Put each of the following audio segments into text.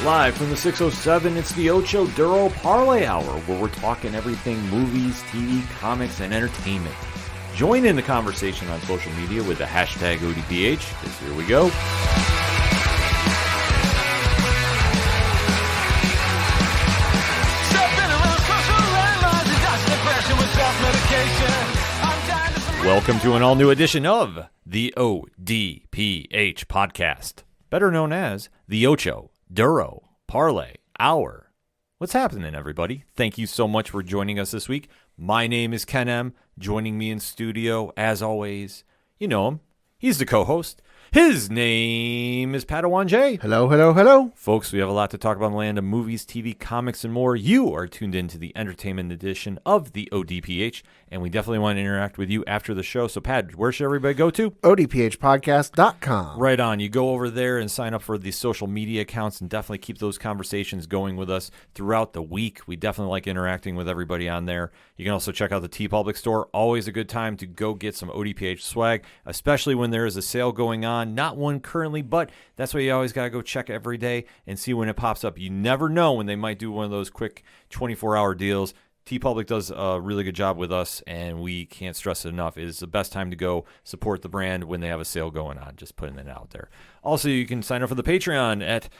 Live from the 607, it's the Ocho Duro Parlay Hour, where we're talking everything movies, TV, comics, and entertainment. Join in the conversation on social media with the hashtag ODPH, because here we go. Welcome to an all-new edition of the ODPH podcast, better known as the Ocho Duro Parlay Hour. What's happening, everybody? Thank you so much for joining us this week. My name is Ken M. Joining me in studio, as always, you know him. He's the co-host. His name is Padawan J. Hello, hello, hello. Folks, we have a lot to talk about in the land of movies, TV, comics, and more. You are tuned into the entertainment edition of the ODPH, and we definitely want to interact with you after the show. So, Pad, where should everybody go to? ODPHpodcast.com. Right on. You go over there and sign up for the social media accounts and definitely keep those conversations going with us throughout the week. We definitely like interacting with everybody on there. You can also check out the TeePublic store. Always a good time to go get some ODPH swag, especially when there is a sale going on. Not one currently, but that's why you always got to go check every day and see when it pops up. You never know when they might do one of those quick 24-hour deals. TeePublic does a really good job with us, and we can't stress it enough. It is the best time to go support the brand when they have a sale going on. Just putting it out there. Also, you can sign up for the Patreon at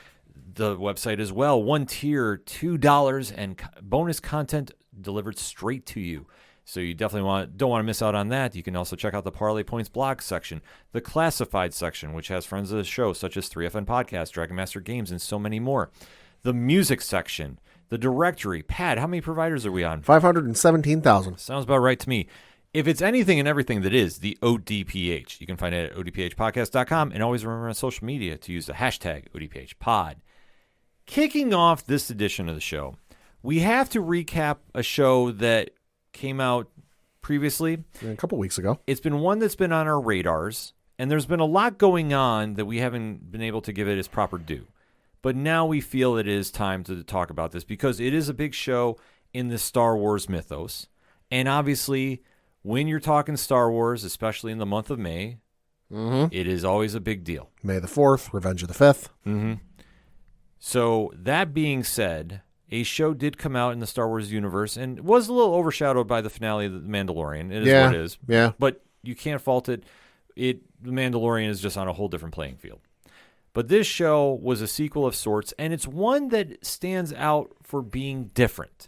the website as well. One tier, $2, and bonus content delivered straight to you. So you definitely don't want to miss out on that. You can also check out the Parlay Points blog section, the Classified section, which has friends of the show such as 3FN Podcast, Dragon Master Games, and so many more. The music section, the directory. Pat, how many providers are we on? 517,000. Sounds about right to me. If it's anything and everything that is the ODPH, you can find it at odphpodcast.com, and always remember on social media to use the hashtag ODPHpod. Kicking off this edition of the show, we have to recap a show that came out previously. A couple weeks ago. It's been one that's been on our radars, and there's been a lot going on that we haven't been able to give it its proper due. But now we feel it is time to talk about this because it is a big show in the Star Wars mythos. And obviously, when you're talking Star Wars, especially in the month of May, it is always a big deal. May the 4th, Revenge of the 5th. So that being said, a show did come out in the Star Wars universe and was a little overshadowed by the finale of The Mandalorian. It is what it is. Yeah. But you can't fault it. The Mandalorian is just on a whole different playing field. But this show was a sequel of sorts, and it's one that stands out for being different.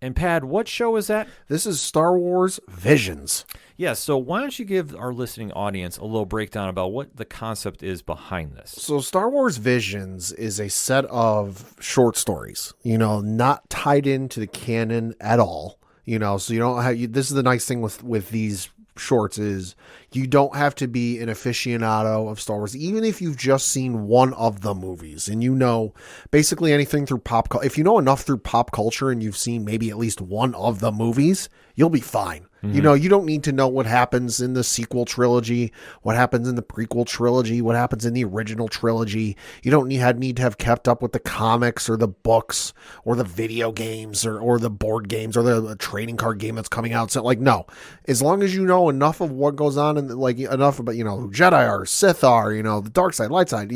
And, Pad, what show is that? This is Star Wars Visions. Yeah, so why don't you give our listening audience a little breakdown about what the concept is behind this? So Star Wars Visions is a set of short stories, not tied into the canon at all. So you don't have, this is the nice thing with these shorts is you don't have to be an aficionado of Star Wars, even if you've just seen one of the movies and basically anything through pop culture. If you know enough through pop culture and you've seen maybe at least one of the movies, you'll be fine. You don't need to know what happens in the sequel trilogy, what happens in the prequel trilogy, what happens in the original trilogy. You don't need to have kept up with the comics or the books or the video games or the board games or the trading card game that's coming out. So no, as long as you know enough of what goes on and enough about, who Jedi are, Sith are, the dark side, light side,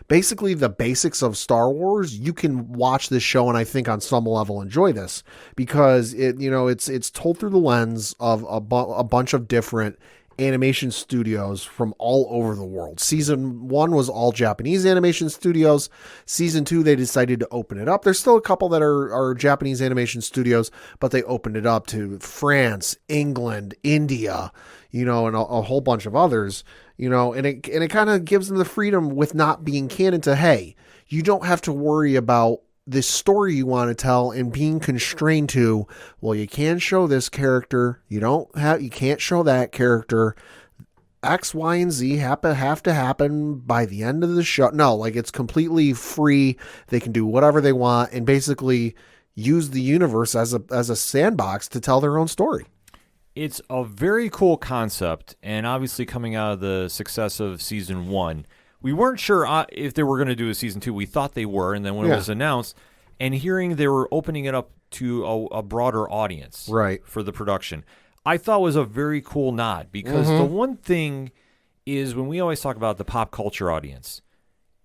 basically the basics of Star Wars, you can watch this show and I think on some level enjoy this because it's told through the lens of a bunch of different animation studios from all over the world. Season 1 was all Japanese animation studios. Season 2, they decided to open it up. There's still a couple that are Japanese animation studios, but they opened it up to France, England, India, and a whole bunch of others, and it kind of gives them the freedom with not being canon to, hey, you don't have to worry about this story you want to tell and being constrained to, well, you can't show this character. You can't show that character. X, Y, and Z have to happen by the end of the show. No, it's completely free. They can do whatever they want and basically use the universe as a sandbox to tell their own story. It's a very cool concept, and obviously coming out of the success of season 1, we weren't sure if they were going to do a season 2. We thought they were, and then when it was announced, and hearing they were opening it up to a broader audience for the production, I thought was a very cool nod because the one thing is when we always talk about the pop culture audience,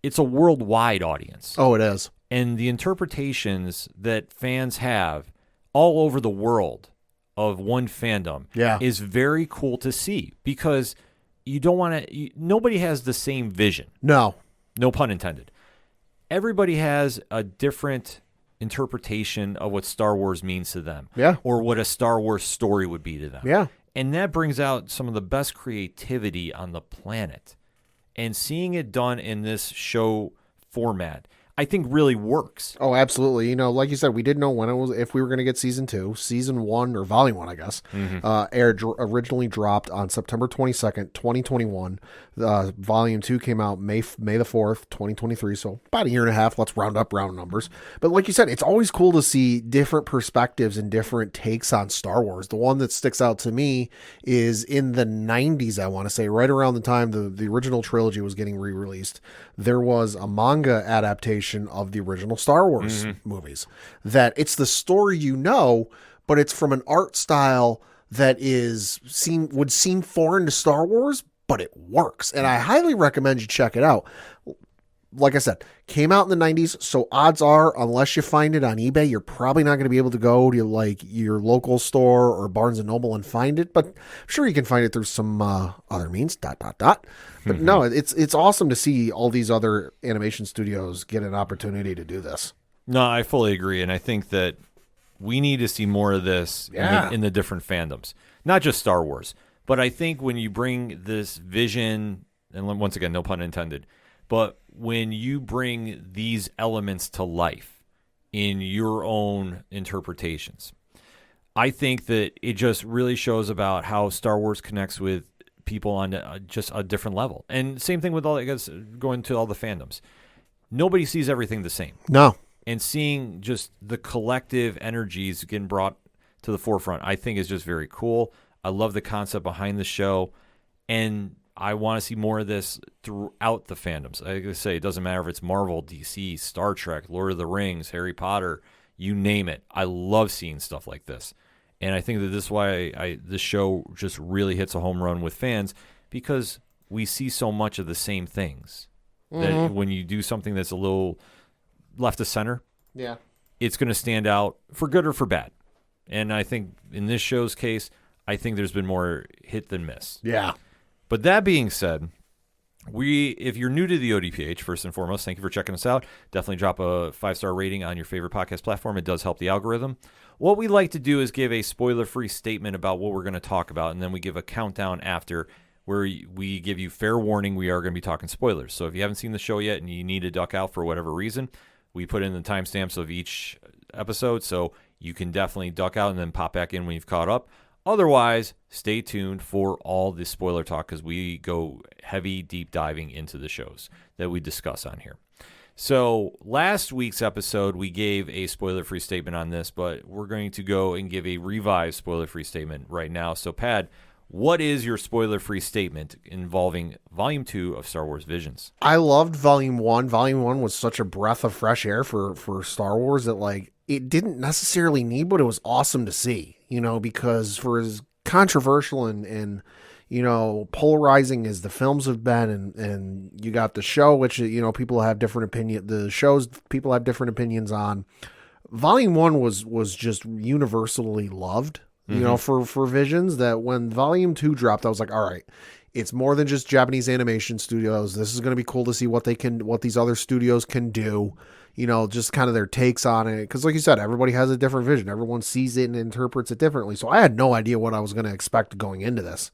it's a worldwide audience. Oh, it is. And the interpretations that fans have all over the world of one fandom is very cool to see, because you don't want to, nobody has the same vision. No pun intended. Everybody has a different interpretation of what Star Wars means to them. Yeah. Or what a Star Wars story would be to them. Yeah. And that brings out some of the best creativity on the planet. And seeing it done in this show format, I think really works. Oh, absolutely. Like you said, we didn't know when it was, if we were going to get season 2. Season 1, or volume 1, I guess, originally dropped on September 22nd, 2021. Volume 2 came out May the 4th, 2023. So about a year and a half. Let's round numbers. But like you said, it's always cool to see different perspectives and different takes on Star Wars. The one that sticks out to me is in the 90s, I want to say, right around the time the original trilogy was getting re-released. There was a manga adaptation of the original Star Wars movies, that it's the story, but it's from an art style that would seem foreign to Star Wars, but it works. And I highly recommend you check it out. Like I said, came out in the 90s, so odds are, unless you find it on eBay, you're probably not going to be able to go to like your local store or Barnes & Noble and find it, but I'm sure you can find it through some other means, ... But no, it's awesome to see all these other animation studios get an opportunity to do this. No, I fully agree, and I think that we need to see more of this in the different fandoms, not just Star Wars. But I think when you bring this vision, and once again, no pun intended, but when you bring these elements to life in your own interpretations, I think that it just really shows about how Star Wars connects with people on just a different level. And same thing with all, I guess, going to all the fandoms. Nobody sees everything the same. No. And seeing just the collective energies getting brought to the forefront, I think is just very cool. I love the concept behind the show, and I want to see more of this throughout the fandoms. Like I say, it doesn't matter if it's Marvel, DC, Star Trek, Lord of the Rings, Harry Potter, you name it. I love seeing stuff like this. And I think that this is why this show just really hits a home run with fans, because we see so much of the same things. That when you do something that's a little left of center, it's going to stand out for good or for bad. And I think in this show's case, I think there's been more hit than miss. Yeah. But that being said, if you're new to the ODPH, first and foremost, thank you for checking us out. Definitely drop a 5-star rating on your favorite podcast platform. It does help the algorithm. What we like to do is give a spoiler-free statement about what we're going to talk about, and then we give a countdown after where we give you fair warning we are going to be talking spoilers. So if you haven't seen the show yet and you need to duck out for whatever reason, we put in the timestamps of each episode, so you can definitely duck out and then pop back in when you've caught up. Otherwise, stay tuned for all the spoiler talk, because we go heavy, deep diving into the shows that we discuss on here. So last week's episode, we gave a spoiler-free statement on this, but we're going to go and give a revised spoiler-free statement right now. So, Pad, what is your spoiler-free statement involving Volume 2 of Star Wars Visions? I loved Volume 1. Volume 1 was such a breath of fresh air for Star Wars that, like, it didn't necessarily need, but it was awesome to see, because for as controversial and polarizing as the films have been, and you got the show, which, people have different opinion. The shows people have different opinions on. Volume 1 was just universally loved, for Visions, that when Volume 2 dropped, I was like, all right, it's more than just Japanese animation studios. This is going to be cool to see what these other studios can do, just kind of their takes on it. Because like you said, everybody has a different vision. Everyone sees it and interprets it differently. So I had no idea what I was going to expect going into this.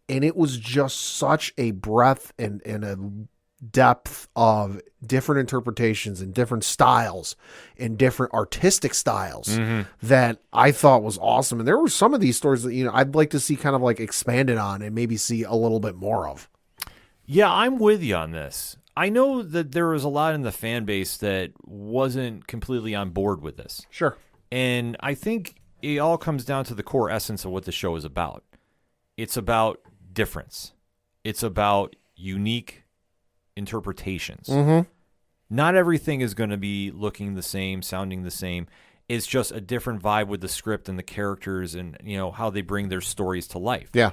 And it was just such a breadth and a depth of different interpretations and different styles and different artistic styles that I thought was awesome. And there were some of these stories that, I'd like to see kind of like expanded on and maybe see a little bit more of. Yeah, I'm with you on this. I know that there was a lot in the fan base that wasn't completely on board with this. Sure. And I think it all comes down to the core essence of what the show is about. It's about difference. It's about unique interpretations. Not everything is going to be looking the same, sounding the same. It's just a different vibe with the script and the characters and, how they bring their stories to life. Yeah.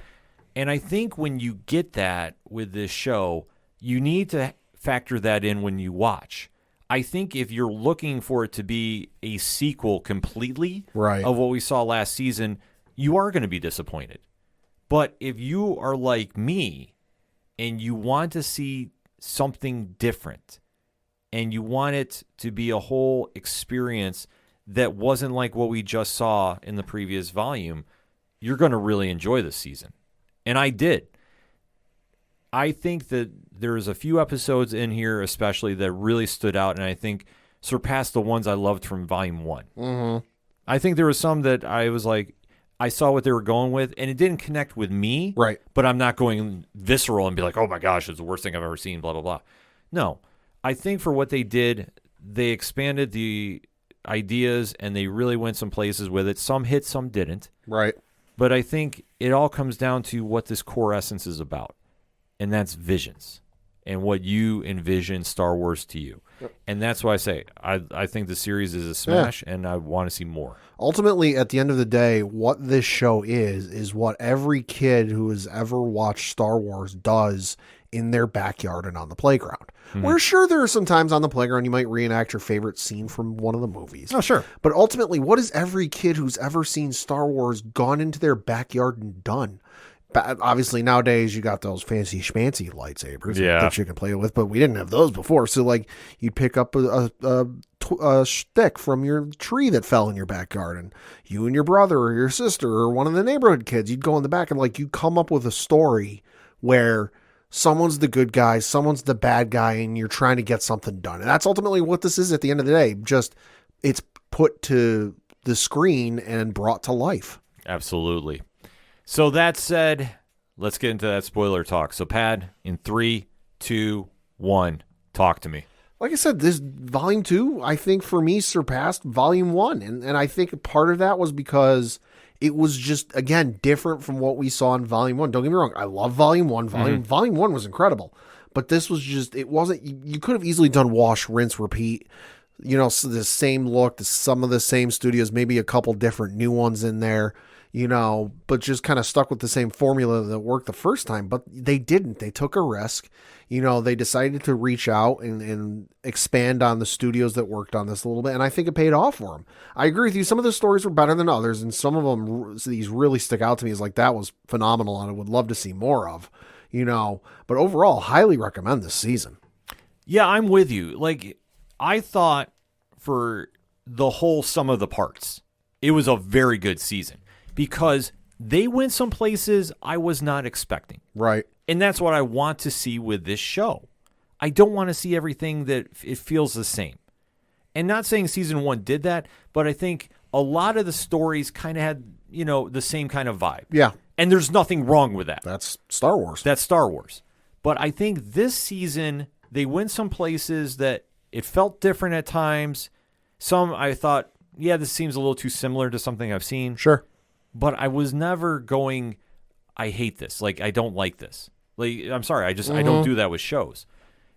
And I think when you get that with this show, you need to factor that in when you watch. I think if you're looking for it to be a sequel completely of what we saw last season, you are going to be disappointed. But if you are like me and you want to see something different and you want it to be a whole experience that wasn't like what we just saw in the previous volume, you're going to really enjoy this season. And I did. I think that there's a few episodes in here especially that really stood out and I think surpassed the ones I loved from Volume 1. Mm-hmm. I think there was some that I was like, I saw what they were going with, and it didn't connect with me. Right. But I'm not going visceral and be like, oh my gosh, it's the worst thing I've ever seen, blah, blah, blah. No. I think for what they did, they expanded the ideas and they really went some places with it. Some hit, some didn't. Right. But I think it all comes down to what this core essence is about. And that's visions and what you envision Star Wars to you. Yep. And that's why I say I think the series is a smash and I want to see more. Ultimately, at the end of the day, what this show is what every kid who has ever watched Star Wars does in their backyard and on the playground. Mm-hmm. We're sure there are some times on the playground you might reenact your favorite scene from one of the movies. Oh, sure. But ultimately, what has every kid who's ever seen Star Wars gone into their backyard and done? Obviously, nowadays, you got those fancy schmancy lightsabers that you can play with, but we didn't have those before. So, like, you'd pick up a stick from your tree that fell in your backyard, and you and your brother or your sister or one of the neighborhood kids, you'd go in the back and, like, you come up with a story where someone's the good guy, someone's the bad guy, and you're trying to get something done. And that's ultimately what this is at the end of the day. Just it's put to the screen and brought to life. Absolutely. So that said, let's get into that spoiler talk. So, Pad, in 3, 2, 1, talk to me. Like I said, this Volume 2, I think for me, surpassed Volume 1. And I think part of that was because it was just, again, different from what we saw in Volume 1. Don't get me wrong. I love Volume 1. Volume 1 was incredible. But this was just, it wasn't, you could have easily done wash, rinse, repeat. You know, so the same look, some of the same studios, maybe a couple different new ones in there. You know, but just kind of stuck with the same formula that worked the first time. But they didn't. They took a risk. You know, they decided to reach out and expand on the studios that worked on this a little bit. And I think it paid off for them. I agree with you. Some of the stories were better than others. And some of them, these really stick out to me as like, that was phenomenal. And I would love to see more of, you know. But overall, highly recommend this season. Yeah, I'm with you. Like, I thought for the whole sum of the parts, it was a very good season. Because they went some places I was not expecting. Right. And that's what I want to see with this show. I don't want to see everything that it feels the same. And not saying season 1 did that, but I think a lot of the stories kind of had, you know, the same kind of vibe. Yeah. And there's nothing wrong with that. That's Star Wars. That's Star Wars. But I think this season, they went some places that it felt different at times. Some I thought, yeah, this seems a little too similar to something I've seen. Sure. But I was never going, I hate this. Like, I don't like this. Like, I'm sorry. I don't do that with shows.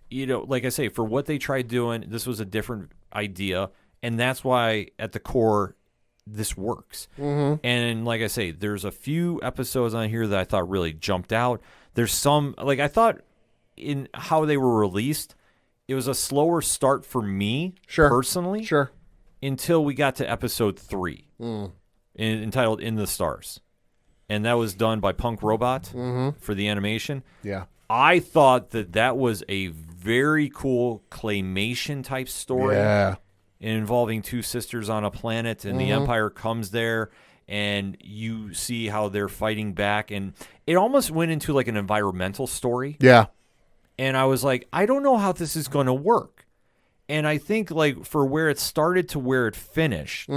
You know, like I say, for what they tried doing, this was a different idea. And that's why, at the core, this works. Mm-hmm. And like I say, there's a few episodes on here that I thought really jumped out. There's some, like, I thought in how they were released, it was a slower start for me, personally. Sure. Until we got to episode 3. Entitled In the Stars. And that was done by Punk Robot for the animation. Yeah. I thought that was a very cool claymation type story. Yeah. Involving two sisters on a planet, and the Empire comes there, and you see how they're fighting back. And it almost went into like an environmental story. Yeah. And I was like, I don't know how this is going to work. And I think like for where it started to where it finished,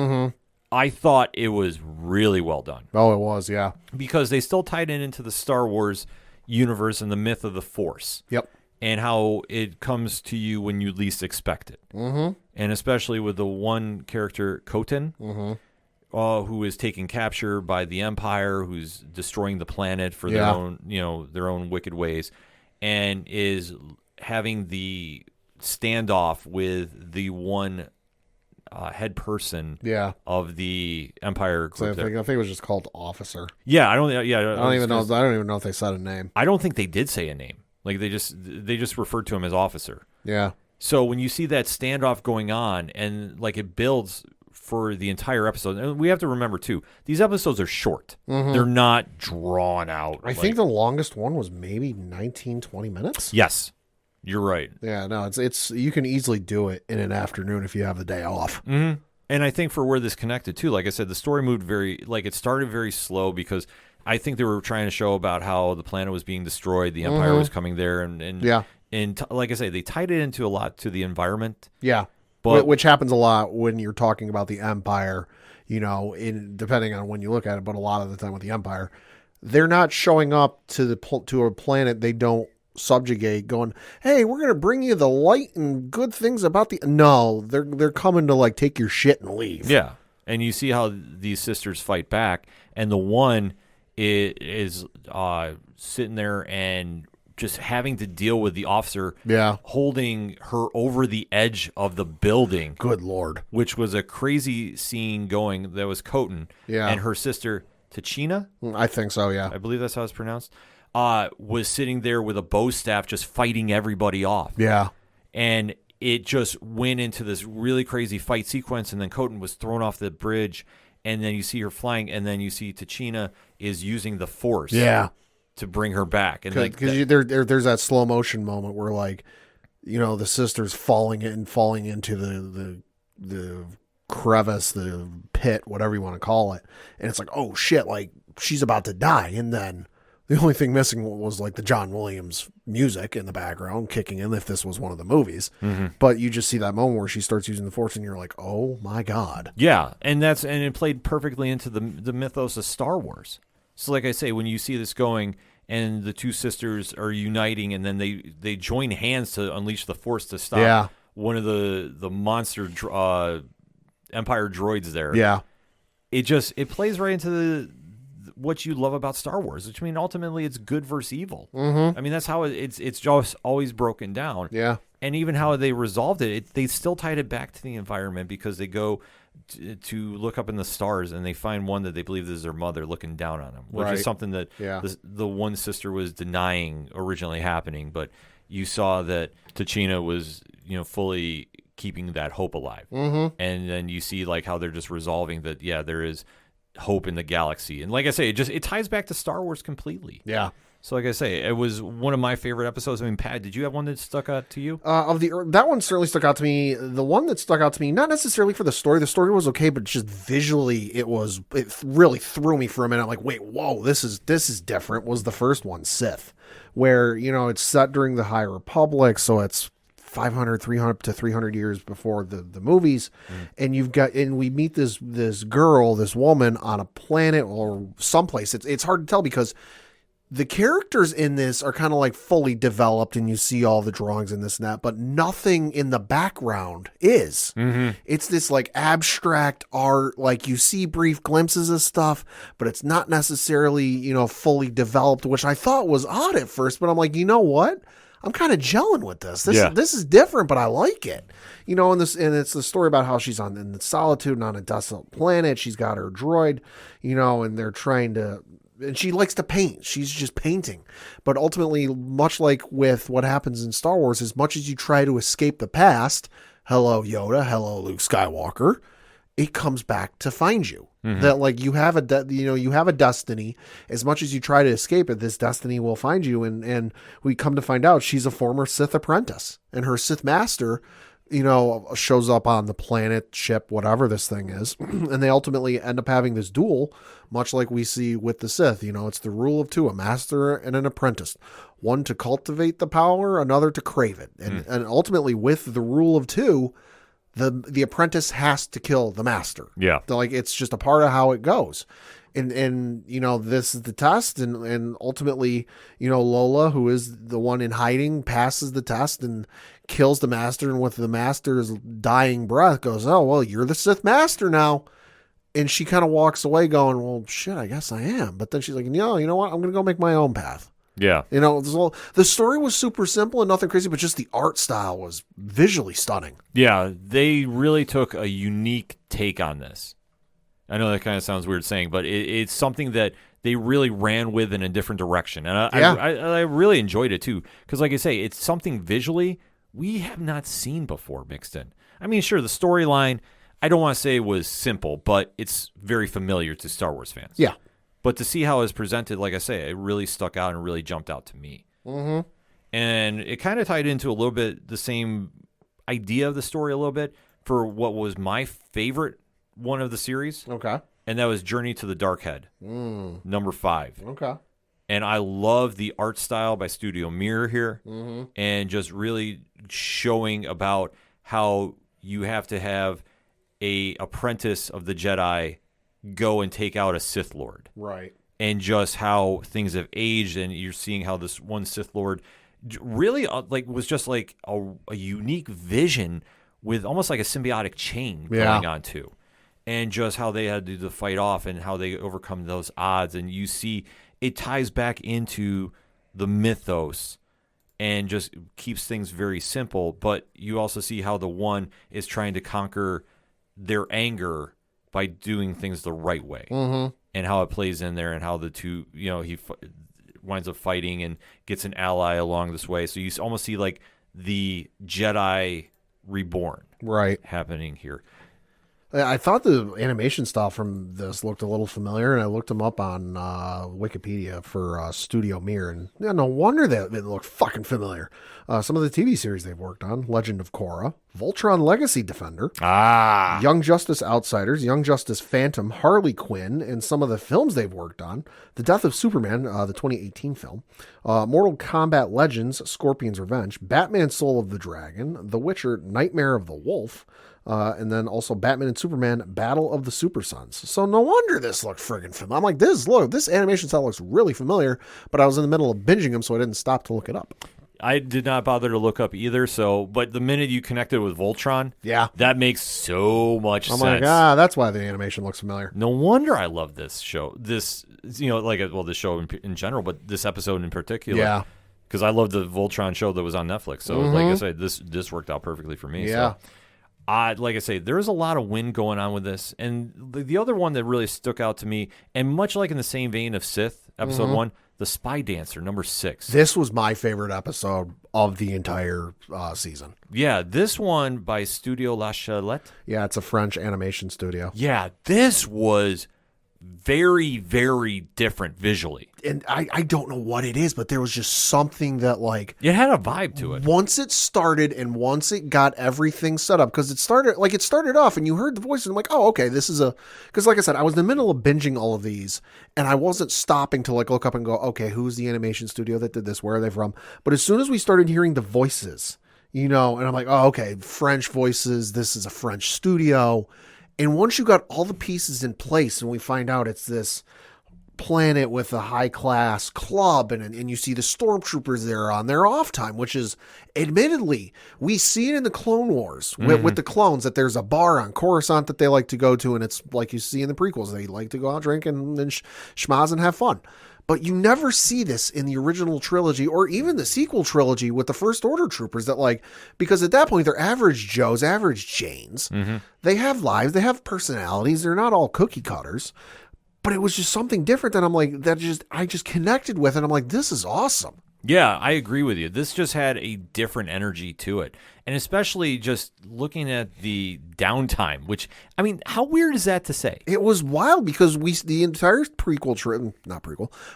I thought it was really well done. Oh, it was, yeah. Because they still tied it into the Star Wars universe and the myth of the Force. Yep. And how it comes to you when you least expect it. And especially with the one character, Kotan, who is taken capture by the Empire, who's destroying the planet for their own, their own wicked ways, and is having the standoff with the one head person of the Empire group. So I think it was just called Officer. Yeah, I don't even know. I don't even know if they said a name. I don't think they did say a name. Like they just referred to him as officer. Yeah. So when you see that standoff going on and like it builds for the entire episode, and we have to remember too, these episodes are short. They're not drawn out. I think the longest one was maybe 19, 20 minutes. Yes, you're right. Yeah, no, it's you can easily do it in an afternoon if you have the day off. Mm-hmm. And I think for where this connected too, like I said, the story moved it started very slow because I think they were trying to show about how the planet was being destroyed, the Empire was coming there, and yeah. And like I say, they tied it into a lot to the environment. Yeah, but which happens a lot when you're talking about the Empire, depending on when you look at it, but a lot of the time with the Empire, they're not showing up to a planet they don't subjugate going, hey, we're going to bring you the light and good things about no, they're coming to like take your shit and leave. Yeah. And you see how these sisters fight back, and the one is sitting there and just having to deal with the officer holding her over the edge of the building. Good Lord. Which was a crazy scene going. That was Coton. Yeah. And her sister, Tachina? I think so, yeah. I believe that's how it's pronounced. Was sitting there with a bow staff just fighting everybody off. Yeah. And it just went into this really crazy fight sequence, and then Coton was thrown off the bridge, and then you see her flying, and then you see Tachina is using the Force. Yeah. To bring her back, and because there's that slow motion moment where like, the sister's falling into the crevice, the pit, whatever you want to call it, and it's like, oh shit, like she's about to die, and then the only thing missing was like the John Williams music in the background kicking in if this was one of the movies. But you just see that moment where she starts using the Force, and you're like, oh my god, yeah, and it played perfectly into the mythos of Star Wars. So like I say, when you see this going and the two sisters are uniting, and then they join hands to unleash the Force to stop one of the monster Empire droids there. Yeah. It plays right into what you love about Star Wars, which ultimately it's good versus evil. I mean, that's how it's just always broken down. Yeah. And even how they resolved it, they still tied it back to the environment because they go to look up in the stars and they find one that they believe is their mother looking down on them, which is something that the one sister was denying originally happening. But you saw that Tachina was, fully keeping that hope alive. And then you see like how they're just resolving that, there is hope in the galaxy. And like I say, it ties back to Star Wars completely. Yeah. So like I say, it was one of my favorite episodes. I mean, Pat, did you have one that stuck out to you? That one certainly stuck out to me. The one that stuck out to me, not necessarily for the story. The story was okay, but just visually, it really threw me for a minute. I'm like, wait, whoa, this is different. Was the first one, Sith, where it's set during the High Republic, so it's 500, 300 to 300 years before the movies. And we meet this girl, this woman on a planet or someplace. It's hard to tell because the characters in this are kind of like fully developed and you see all the drawings in this and that, but nothing in the background is. It's this like abstract art, like you see brief glimpses of stuff, but it's not necessarily, fully developed, which I thought was odd at first, but I'm like, you know what? I'm kind of gelling with this. This is different, but I like it. And it's the story about how she's in the solitude and on a desolate planet. She's got her droid, and they're trying to, and she likes to paint. She's just painting. But ultimately, much like with what happens in Star Wars, as much as you try to escape the past, hello Yoda, hello Luke Skywalker, it comes back to find you. That like you have a destiny. As much as you try to escape it, this destiny will find you. And we come to find out she's a former Sith apprentice, and her Sith master, shows up on the planet, ship, whatever this thing is. And they ultimately end up having this duel, much like we see with the Sith. It's the rule of two, a master and an apprentice. One to cultivate the power, another to crave it. And ultimately with the rule of two, the apprentice has to kill the master. Yeah. Like it's just a part of how it goes. And this is the test, and ultimately, Lola, who is the one in hiding, passes the test and kills the master, and with the master's dying breath goes, oh, well, you're the Sith master now. And she kind of walks away going, well, shit, I guess I am. But then she's like, no, you know what? I'm going to go make my own path. Yeah. The story was super simple and nothing crazy, but just the art style was visually stunning. Yeah. They really took a unique take on this. I know that kind of sounds weird saying, but it's something that they really ran with in a different direction. And I really enjoyed it too. Because like I say, it's something visually we have not seen before mixed in. I mean, sure, the storyline, I don't want to say was simple, but it's very familiar to Star Wars fans. Yeah. But to see how it's presented, like I say, it really stuck out and really jumped out to me. Mm-hmm. And it kind of tied into a little bit the same idea of the story a little bit for what was my favorite one of the series. Okay. And that was Journey to the Dark Head, number 5. Okay. And I love the art style by Studio Mirror here, and just really showing about how you have to have a apprentice of the Jedi go and take out a Sith Lord. Right. And just how things have aged, and you're seeing how this one Sith Lord really was just like a unique vision with almost like a symbiotic chain going on too. And just how they had to do the fight off and how they overcome those odds. And you see it ties back into the mythos and just keeps things very simple. But you also see how the one is trying to conquer their anger by doing things the right way. Mm-hmm. And how it plays in there and how the two, he winds up fighting and gets an ally along this way. So you almost see like the Jedi reborn happening here. I thought the animation style from this looked a little familiar, and I looked them up on Wikipedia for Studio Mirror, and no wonder that it looked fucking familiar. Some of the TV series they've worked on: Legend of Korra, Voltron Legacy Defender, Young Justice Outsiders, Young Justice Phantom, Harley Quinn, and some of the films they've worked on: The Death of Superman, the 2018 film, Mortal Kombat Legends, Scorpion's Revenge, Batman Soul of the Dragon, The Witcher, Nightmare of the Wolf, and then also Batman and Superman, Battle of the Super Sons. So no wonder this looked friggin' familiar. I'm like, this animation style looks really familiar, but I was in the middle of binging them, so I didn't stop to look it up. I did not bother to look up either. But the minute you connected with Voltron, that makes so much sense. I'm like, that's why the animation looks familiar. No wonder I love this show. This, this show in general, but this episode in particular. Yeah. Because I love the Voltron show that was on Netflix. So like I said, this worked out perfectly for me. Yeah. So. Like I say, there's a lot of wind going on with this. And the other one that really stuck out to me, and much like in the same vein of Sith, episode 1, The Spy Dancer, number 6. This was my favorite episode of the entire season. Yeah, this one by Studio La Chalette. Yeah, it's a French animation studio. Yeah, this was very, very different visually. And I don't know what it is, but there was just something that it had a vibe to it. Once it started and once it got everything set up, because it started off and you heard the voice and I'm like, oh, okay, this is because like I said, I was in the middle of binging all of these and I wasn't stopping to look up and go, okay, who's the animation studio that did this? Where are they from? But as soon as we started hearing the voices, and I'm like, oh, okay, French voices. This is a French studio. And once you got all the pieces in place and we find out it's this planet with a high-class club and you see the stormtroopers there on their off time, which is admittedly, we see it in the Clone Wars with the clones that there's a bar on Coruscant that they like to go to, and it's like you see in the prequels. They like to go out, drink, and then schmaz and have fun. But you never see this in the original trilogy or even the sequel trilogy with the First Order troopers because at that point they're average Joes, average Janes. Mm-hmm. They have lives, they have personalities. They're not all cookie cutters, but it was just something different that I'm like, I just connected with, and I'm like, this is awesome. Yeah, I agree with you. This just had a different energy to it. And especially just looking at the downtime, which, I mean, how weird is that to say? It was wild because the entire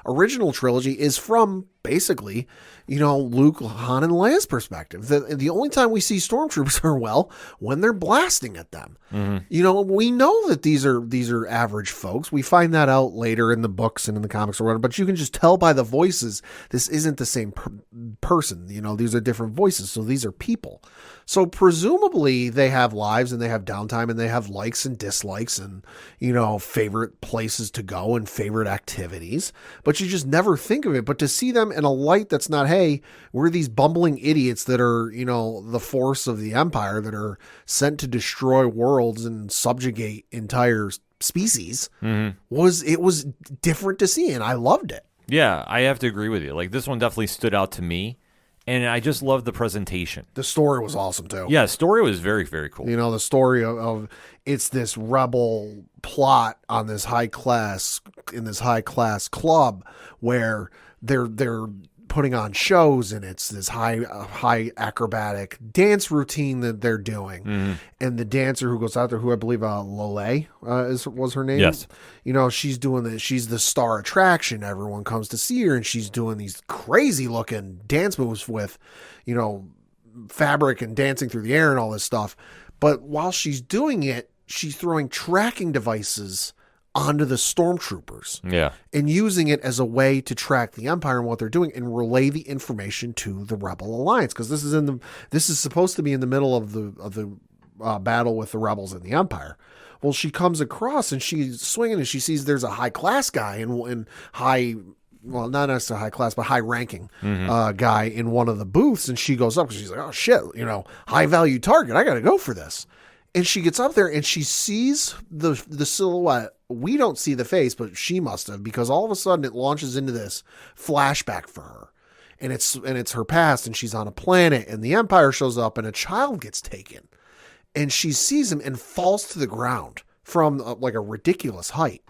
original trilogy is from basically, Luke, Han, and Leia's perspective. The only time we see stormtroopers are, when they're blasting at them. Mm-hmm. We know that these are average folks. We find that out later in the books and in the comics or whatever, but you can just tell by the voices, this isn't the same person. These are different voices. So these are people. So presumably they have lives and they have downtime and they have likes and dislikes and, favorite places to go and favorite activities, but you just never think of it. But to see them in a light that's not, hey, we're these bumbling idiots that are, the force of the Empire that are sent to destroy worlds and subjugate entire species, it was different to see. And I loved it. Yeah, I have to agree with you. Like, this one definitely stood out to me. And I just love the presentation. The story was awesome too. Yeah, story was very, very cool. You know, the story of it's this rebel plot on this high class club where they're putting on shows, and it's this high acrobatic dance routine that they're doing. Mm-hmm. And the dancer who goes out there, who I believe Lois was her name. Yes. You know, she's doing this. She's the star attraction. Everyone comes to see her, and she's doing these crazy looking dance moves with, you know, fabric and dancing through the air and all this stuff. But while she's doing it, she's throwing tracking devices onto the stormtroopers. Yeah. And using it as a way to track the Empire and what they're doing and relay the information to the Rebel Alliance. Because this is supposed to be in the middle of the battle with the Rebels and the Empire. Well, she comes across and she's swinging and she sees there's a high class guy and high, well, not necessarily high class, but high ranking guy in one of the booths. And she goes up because she's like, oh shit, you know, high value target. I got to go for this. And she gets up there and she sees the silhouette. We don't see the face, but she must have, because all of a sudden it launches into this flashback for her. And it's her past, and she's on a planet, and the Empire shows up, and a child gets taken. And she sees him and falls to the ground from like a ridiculous height.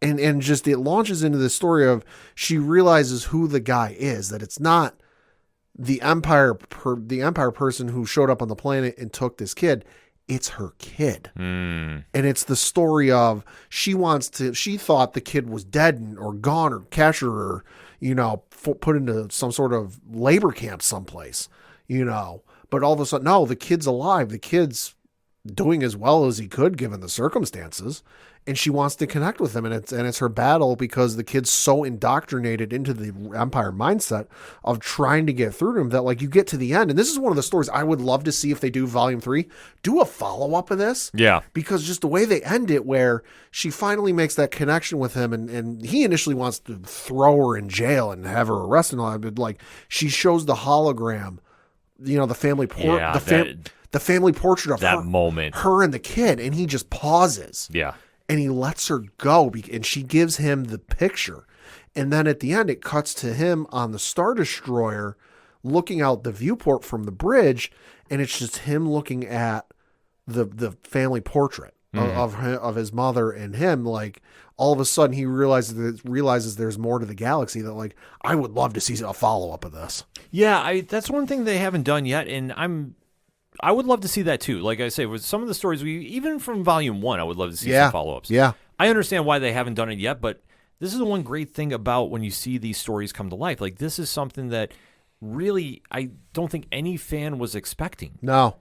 And just it launches into the story of she realizes who the guy is, that it's not the Empire person who showed up on the planet and took this kid. It's her kid. And it's the story of she thought the kid was dead or gone or captured or, you know, put into some sort of labor camp someplace, you know, but all of a sudden, no, the kid's alive. The kid's doing as well as he could given the circumstances. And she wants to connect with him, and it's her battle because the kid's so indoctrinated into the Empire mindset of trying to get through to him that, like, you get to the end, and this is one of the stories I would love to see if they do Volume 3, do a follow-up of this. Yeah. Because just the way they end it, where she finally makes that connection with him, and he initially wants to throw her in jail and have her arrested and all that, but, like, she shows the hologram, you know, the family the family portrait of that moment, her and the kid, and he just pauses. Yeah. And he lets her go, and she gives him the picture. And then at the end, it cuts to him on the Star Destroyer looking out the viewport from the bridge, and it's just him looking at the family portrait of his mother and him. Like, all of a sudden, he realizes there's more to the galaxy, that, like, I would love to see a follow-up of this. Yeah, that's one thing they haven't done yet, and I would love to see that too. Like I say, with some of the stories, even from Volume 1, I would love to see some follow-ups. Yeah. I understand why they haven't done it yet, but this is the one great thing about when you see these stories come to life. Like, this is something that really I don't think any fan was expecting. No.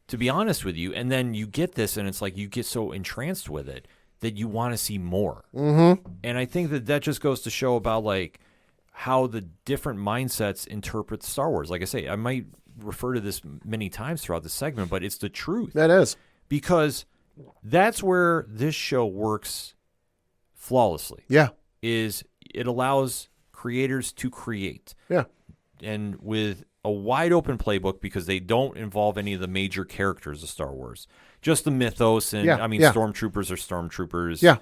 To be honest with you. And then you get this, and it's like you get so entranced with it that you want to see more. Mm-hmm. And I think that just goes to show about, like, how the different mindsets interpret Star Wars. Like I say, I might refer to this many times throughout the segment, but it's the truth. That is. Because that's where this show works flawlessly. Yeah. Is it allows creators to create. Yeah. And with a wide open playbook, because they don't involve any of the major characters of Star Wars. Just the mythos, and stormtroopers are stormtroopers. Yeah.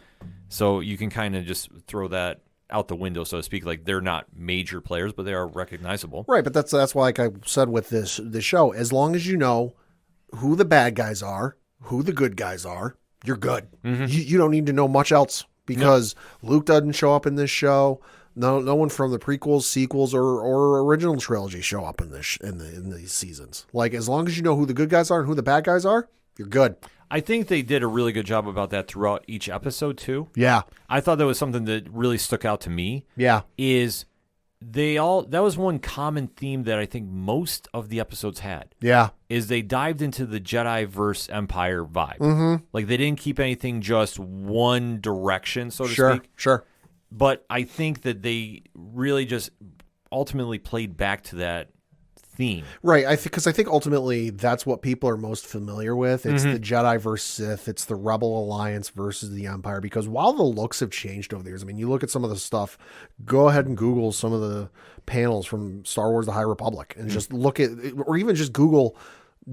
So you can kind of just throw that out the window, so to speak. Like, they're not major players, but they are recognizable. Right, but that's why, like I said with this show, as long as you know who the bad guys are, who the good guys are, you're good. Mm-hmm. You don't need to know much else, because Luke doesn't show up in this show. No one from the prequels, sequels, or original trilogy show up in these seasons. Like, as long as you know who the good guys are and who the bad guys are, you're good. I think they did a really good job about that throughout each episode too. Yeah. I thought that was something that really stuck out to me. Yeah. That was one common theme that I think most of the episodes had. Yeah. Is they dived into the Jedi versus Empire vibe. Mm-hmm. Like, they didn't keep anything just one direction, so to speak. Sure. But I think that they really just ultimately played back to that theme. Right, because I think ultimately that's what people are most familiar with. It's the Jedi versus Sith. It's the Rebel Alliance versus the Empire. Because while the looks have changed over the years, I mean, you look at some of the stuff, go ahead and Google some of the panels from Star Wars The High Republic and just look at, or even just Google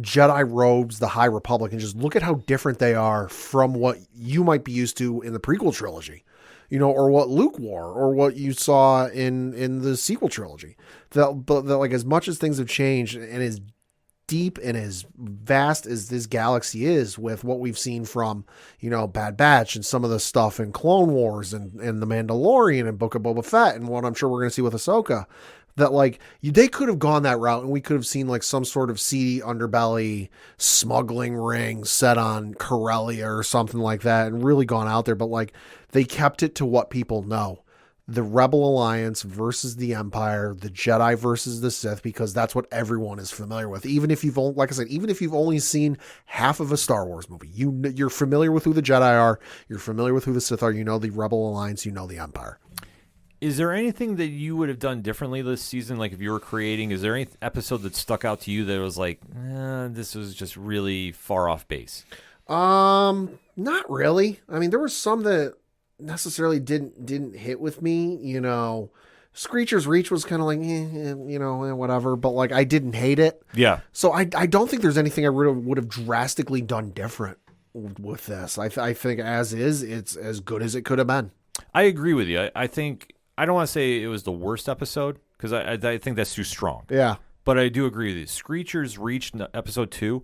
Jedi robes The High Republic and just look at how different they are from what you might be used to in the prequel trilogy. or what Luke wore, or what you saw in the sequel trilogy. But like, as much as things have changed, and as deep and as vast as this galaxy is, with what we've seen from, Bad Batch and some of the stuff in Clone Wars and The Mandalorian and Book of Boba Fett, and what I'm sure we're going to see with Ahsoka, that like they could have gone that route, and we could have seen like some sort of seedy underbelly smuggling ring set on Corellia or something like that, and really gone out there. But like, they kept it to what people know. The Rebel Alliance versus the Empire, the Jedi versus the Sith, because that's what everyone is familiar with. Even if you've only, like I said, even if you've only seen half of a Star Wars movie, you're familiar with who the Jedi are, you're familiar with who the Sith are, the Rebel Alliance, the Empire. Is there anything that you would have done differently this season? Like, if you were creating, is there any episode that stuck out to you that was like, this was just really far off base? Not really. I mean, there were some that necessarily didn't hit with me. Screecher's Reach was kind of like, whatever, but like, I didn't hate it. Yeah. So I don't think there's anything I would have drastically done different with this. I think as is, it's as good as it could have been. I agree with you. I think, I don't want to say it was the worst episode, because I think that's too strong. Yeah. But I do agree with you. Screecher's Reach, episode 2,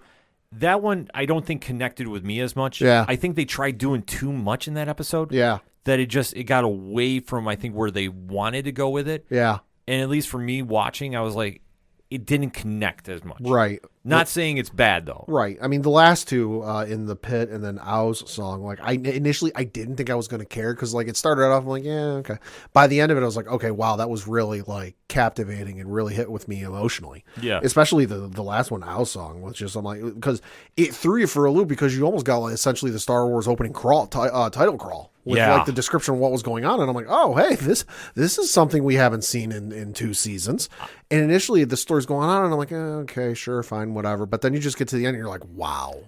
that one I don't think connected with me as much. Yeah. I think they tried doing too much in that episode. Yeah. That it got away from, I think, where they wanted to go with it. Yeah. And at least for me watching, I was like, it didn't connect as much. Right. Not saying it's bad, though. Right. I mean, the last two, in the pit and then Ao's song, like, I didn't think I was going to care, because like, it started off, I'm like, yeah, okay. By the end of it, I was like, okay, wow, that was really like captivating and really hit with me emotionally. Yeah. Especially the last one, Ao's song, was just, I'm like, because it threw you for a loop, because you almost got like essentially the Star Wars opening title crawl. With like the description of what was going on. And I'm like, oh, hey, this is something we haven't seen in 2 seasons. And initially the story's going on, and I'm like, okay, sure, fine, whatever. But then you just get to the end and you're like, wow.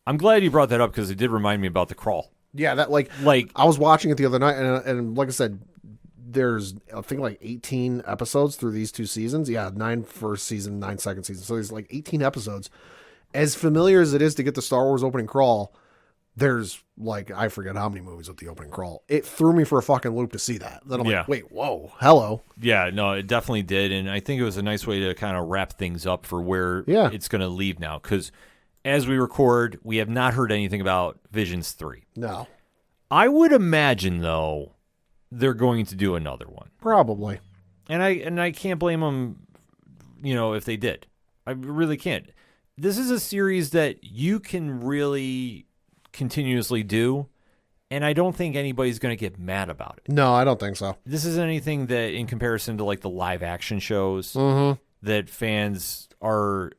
I'm glad you brought that up, because it did remind me about the crawl. Yeah, that like I was watching it the other night, and like I said, there's, I think, like 18 episodes through these 2 seasons. Yeah, 9 first season, 9 second season. So there's like 18 episodes. As familiar as it is to get the Star Wars opening crawl, there's like, I forget how many movies with the opening crawl. It threw me for a fucking loop to see that. Then I'm like, wait, whoa, hello. Yeah, no, it definitely did. And I think it was a nice way to kind of wrap things up for where it's going to leave now. Because as we record, we have not heard anything about Visions 3. No. I would imagine, though, they're going to do another one. Probably. And I can't blame them, if they did. I really can't. This is a series that you can really continuously do, and I don't think anybody's going to get mad about it. No, I don't think so. This isn't anything that, in comparison to like the live action shows, that fans are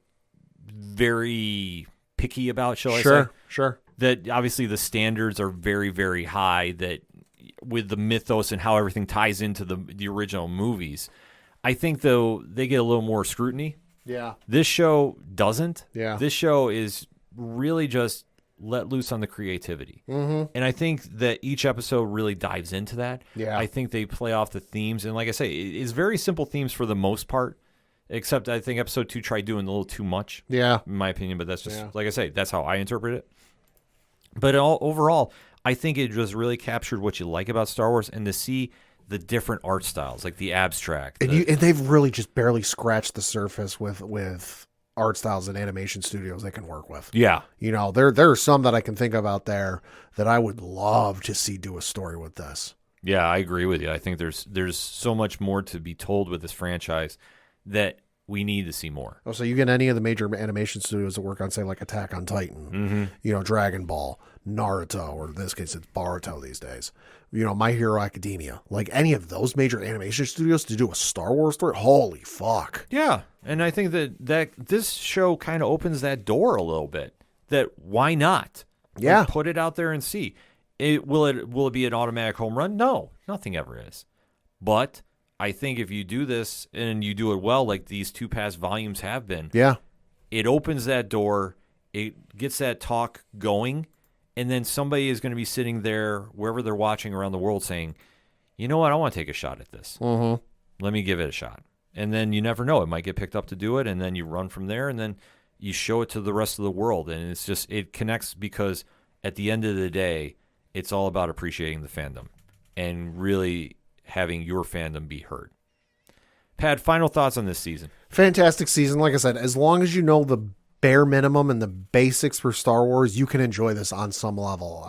very picky about, shall I say? Sure. That obviously the standards are very, very high, that with the mythos and how everything ties into the original movies. I think, though, they get a little more scrutiny. Yeah. This show doesn't. Yeah. This show is really just let loose on the creativity. And I think that each episode really dives into that. Yeah. I think they play off the themes. And like I say, it's very simple themes for the most part, except I think episode 2 tried doing a little too much. Yeah. In my opinion, but that's just, like I say, that's how I interpret it. But overall, I think it just really captured what you like about Star Wars, and to see the different art styles, like the abstract. And they've really just barely scratched the surface with art styles and animation studios they can work with. Yeah. There are some that I can think of out there that I would love to see do a story with this. Yeah, I agree with you. I think there's so much more to be told with this franchise that we need to see more. Oh, so you get any of the major animation studios that work on, say, like Attack on Titan, Dragon Ball, Naruto, or in this case, it's Boruto these days. My Hero Academia. Like any of those major animation studios to do a Star Wars story, holy fuck. Yeah, and I think that this show kind of opens that door a little bit. That why not? Yeah. Like, put it out there and see. Will it be an automatic home run? No, nothing ever is. But I think if you do this and you do it well, like these 2 past volumes have been, it opens that door. It gets that talk going. And then somebody is going to be sitting there, wherever they're watching around the world, saying, you know what, I want to take a shot at this. Let me give it a shot. And then you never know. It might get picked up to do it, and then you run from there, and then you show it to the rest of the world. And it connects, because at the end of the day, it's all about appreciating the fandom. and really having your fandom be heard. Pat, final thoughts on this season? Fantastic season. Like I said, as long as you know the bare minimum and the basics for Star Wars, you can enjoy this on some level.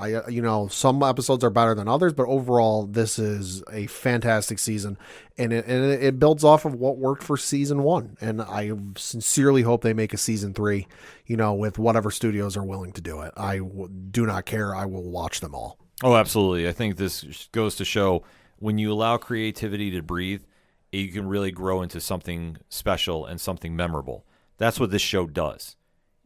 Some episodes are better than others, but overall, this is a fantastic season, and it builds off of what worked for season 1. And I sincerely hope they make a season 3, with whatever studios are willing to do it. I do not care. I will watch them all. Oh, absolutely. I think this goes to show when you allow creativity to breathe, you can really grow into something special and something memorable. That's what this show does.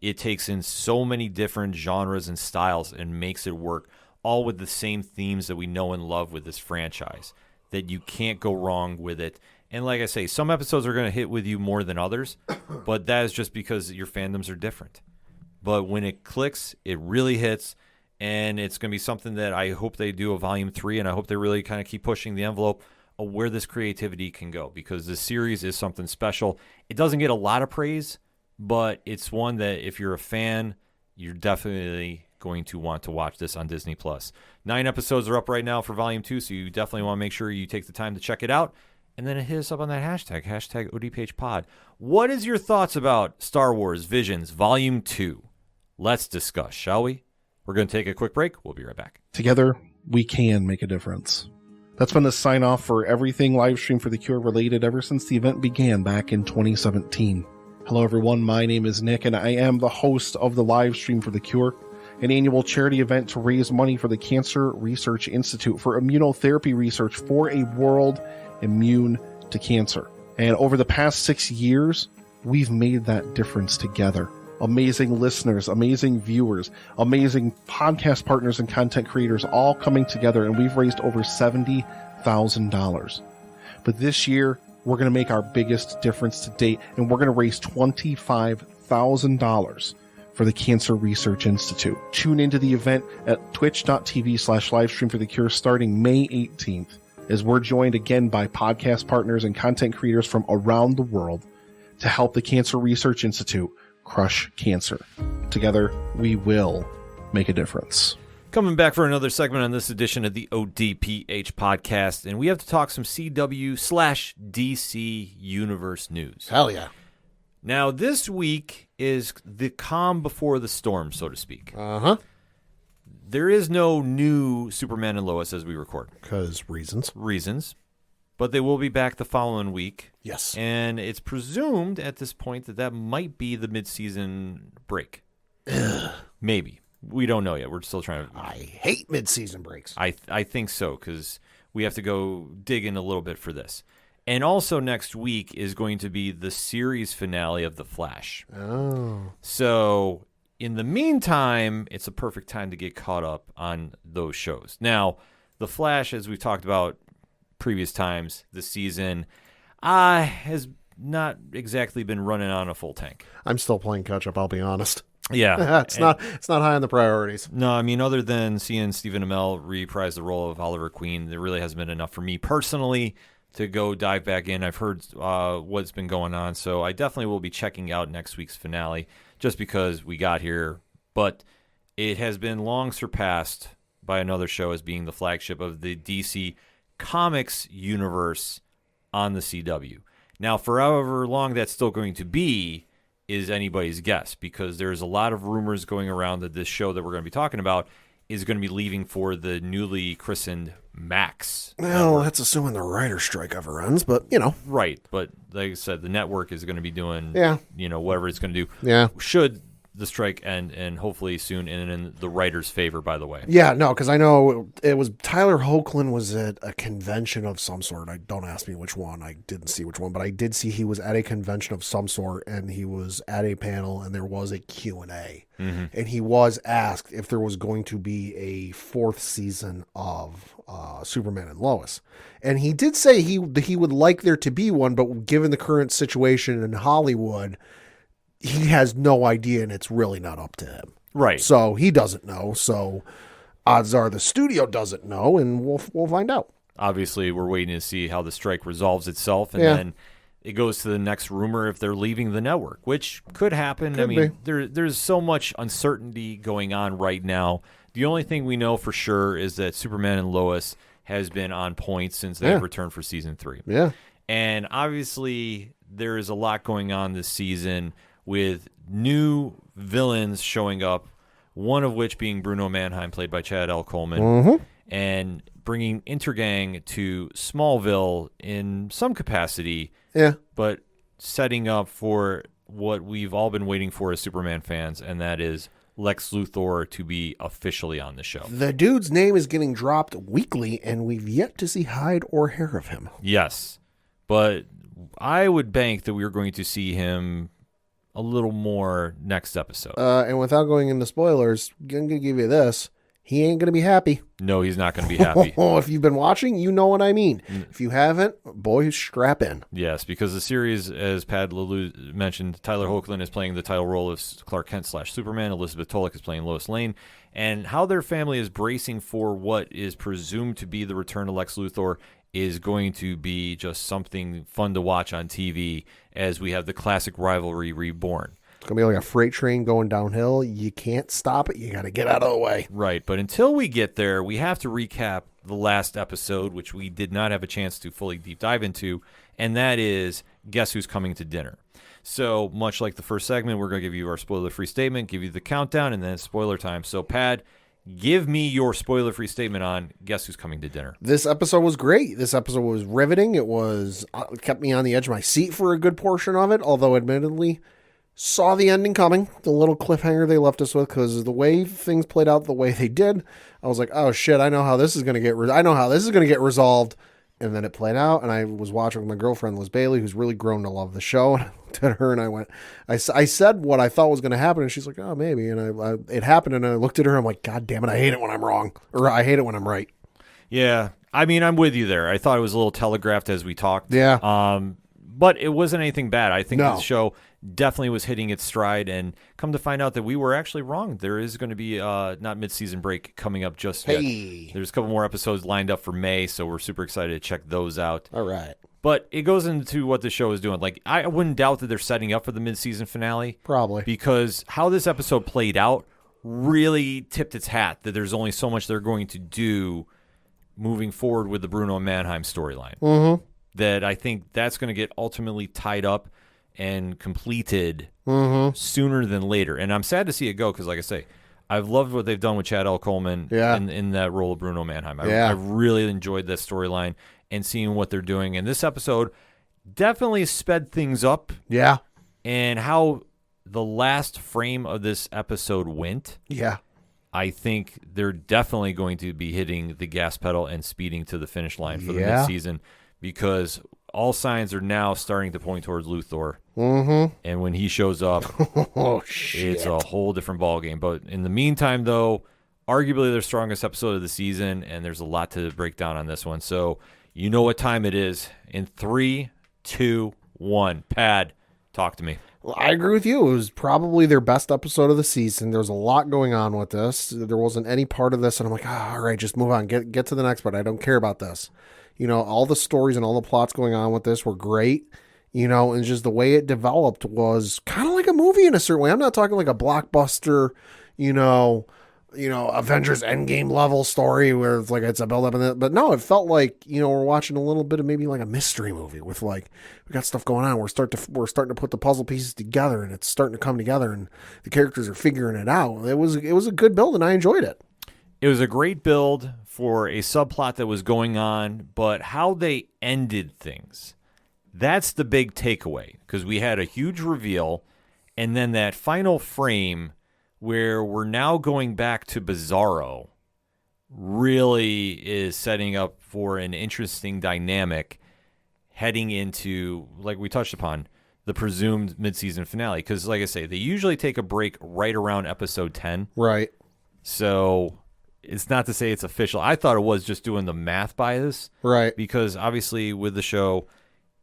It takes in so many different genres and styles and makes it work, all with the same themes that we know and love with this franchise, that you can't go wrong with it. And like I say, some episodes are going to hit with you more than others, but that is just because your fandoms are different. But when it clicks, it really hits, and it's going to be something that I hope they do a Volume 3, and I hope they really kind of keep pushing the envelope of where this creativity can go, because this series is something special. It doesn't get a lot of praise, but it's one that if you're a fan, you're definitely going to want to watch this on Disney+. 9 episodes are up right now for Volume 2, so you definitely want to make sure you take the time to check it out. And then hit us up on that hashtag ODPHpod. What is your thoughts about Star Wars Visions Volume 2? Let's discuss, shall we? We're going to take a quick break. We'll be right back. Together, we can make a difference. That's been the sign-off for everything Livestream for the Cure related ever since the event began back in 2017. Hello everyone, my name is Nick and I am the host of the Livestream for the Cure, an annual charity event to raise money for the Cancer Research Institute for immunotherapy research for a world immune to cancer. And over the past 6 years, we've made that difference together. Amazing listeners, amazing viewers, amazing podcast partners and content creators all coming together, and we've raised over $70,000. But this year, we're going to make our biggest difference to date, and we're going to raise $25,000 for the Cancer Research Institute. Tune into the event at twitch.tv/livestreamforthecure starting May 18th, as we're joined again by podcast partners and content creators from around the world to help the Cancer Research Institute crush cancer. Together, we will make a difference. Coming back for another segment on this edition of the ODPH podcast, and we have to talk some CW/DC Universe news. Hell yeah. Now, this week is the calm before the storm, so to speak. Uh-huh. There is no new Superman and Lois as we record. Because reasons. But they will be back the following week. Yes. And it's presumed at this point that might be the mid-season break. Maybe. We don't know yet. We're still trying to... I hate mid-season breaks. I think so, because we have to go dig in a little bit for this. And also next week is going to be the series finale of The Flash. Oh. So in the meantime, it's a perfect time to get caught up on those shows. Now, The Flash, as we've talked about previous times this season, has not exactly been running on a full tank. I'm still playing catch-up, I'll be honest. Yeah. It's not high on the priorities. No, I mean, other than seeing Stephen Amell reprise the role of Oliver Queen, there really hasn't been enough for me personally to go dive back in. I've heard what's been going on, so I definitely will be checking out next week's finale just because we got here. But it has been long surpassed by another show as being the flagship of the DC Comics universe on the CW. Now, for however long that's still going to be is anybody's guess, because there's a lot of rumors going around that this show that we're going to be talking about is going to be leaving for the newly christened Max. Well, that's assuming the writer's strike ever ends, but, Right, but like I said, the network is going to be doing, whatever it's going to do. Yeah. Should the strike end, and hopefully soon, and in the writer's favor, by the way. Yeah, no, because I know it was Tyler Hoechlin was at a convention of some sort. Don't ask me which one. I didn't see which one, but I did see he was at a convention of some sort, and he was at a panel, and there was a Q&A. Mm-hmm. And he was asked if there was going to be a 4th season of Superman and Lois. And he did say he would like there to be one, but given the current situation in Hollywood, he has no idea, and it's really not up to him. Right. So he doesn't know. So odds are the studio doesn't know, and we'll find out. Obviously, we're waiting to see how the strike resolves itself, and then it goes to the next rumor if they're leaving the network, which could happen. Could be. There's so much uncertainty going on right now. The only thing we know for sure is that Superman and Lois has been on point since they've returned for season 3. Yeah. And obviously, there is a lot going on this season with new villains showing up, one of which being Bruno Mannheim, played by Chad L. Coleman, and bringing Intergang to Smallville in some capacity, but setting up for what we've all been waiting for as Superman fans, and that is Lex Luthor to be officially on the show. The dude's name is getting dropped weekly, and we've yet to see hide or hair of him. Yes, but I would bank that we are going to see him a little more next episode. And without going into spoilers, I'm going to give you this. He ain't going to be happy. No, he's not going to be happy. If you've been watching, you know what I mean. If you haven't, boy, strap in. Yes, because the series, as Pat Lelou mentioned, Tyler Hoechlin is playing the title role of Clark Kent / Superman. Elizabeth Tulloch is playing Lois Lane. And how their family is bracing for what is presumed to be the return of Lex Luthor is going to be just something fun to watch on TV as we have the classic rivalry reborn. It's going to be like a freight train going downhill. You can't stop it. You got to get out of the way. Right, but until we get there, we have to recap the last episode, which we did not have a chance to fully deep dive into, and that is Guess Who's Coming to Dinner. So, much like the first segment, we're going to give you our spoiler-free statement, give you the countdown, and then it's spoiler time. So, Pad, give me your spoiler-free statement on Guess Who's Coming to Dinner. This episode was great. This episode was riveting. It kept me on the edge of my seat for a good portion of it, although admittedly saw the ending coming, the little cliffhanger they left us with, because the way things played out the way they did, I was like, oh shit, I know how this is going to get resolved. And then it played out, and I was watching with my girlfriend, Liz Bailey, who's really grown to love the show. And I looked at her and I went, I said what I thought was going to happen, and she's like, oh, maybe. And it happened, and I looked at her, I'm like, God damn it, I hate it when I'm wrong. Or I hate it when I'm right. Yeah, I mean, I'm with you there. I thought it was a little telegraphed as we talked. Yeah. But it wasn't anything bad. I think No. the show definitely was hitting its stride, and come to find out that we were actually wrong. There is going to be not mid-season break coming up just yet. There's a couple more episodes lined up for May, so we're super excited to check those out. All right. But it goes into what the show is doing. Like, I wouldn't doubt that they're setting up for the mid-season finale. Probably. Because how this episode played out really tipped its hat that there's only so much they're going to do moving forward with the Bruno Mannheim storyline. Mm-hmm. That I think that's going to get ultimately tied up and completed sooner than later. And I'm sad to see it go because, like I say, I've loved what they've done with Chad L. Coleman in that role of Bruno Mannheim. I really enjoyed this storyline and seeing what they're doing. And this episode definitely sped things up. Yeah. And how the last frame of this episode went. Yeah. I think they're definitely going to be hitting the gas pedal and speeding to the finish line for the mid-season, because all signs are now starting to point towards Luthor. Mm-hmm. And when he shows up, it's a whole different ballgame. But in the meantime, though, arguably their strongest episode of the season, and there's a lot to break down on this one. So you know what time it is. In 3, 2, 1. Pad, talk to me. Well, I agree with you. It was probably their best episode of the season. There was a lot going on with this. There wasn't any part of this, and I'm like, all right, just move on. Get to the next part. I don't care about this. You know, all the stories and all the plots going on with this were great, you know, and just the way it developed was kind of like a movie in a certain way. I'm not talking like a blockbuster, you know, Avengers Endgame level story where it's like it's a build up in it. But no, it felt like, you know, we're watching a little bit of maybe like a mystery movie with like, we got stuff going on. We're starting to put the puzzle pieces together, and it's starting to come together, and the characters are figuring it out. It was a good build, and I enjoyed it. It was a great build for a subplot that was going on, but how they ended things, that's the big takeaway, because we had a huge reveal, and then that final frame where we're now going back to Bizarro really is setting up for an interesting dynamic heading into, like we touched upon, the presumed mid-season finale. Because, like I say, they usually take a break right around episode 10. Right. So it's not to say it's official. I thought it was just doing the math bias. Right. Because obviously with the show,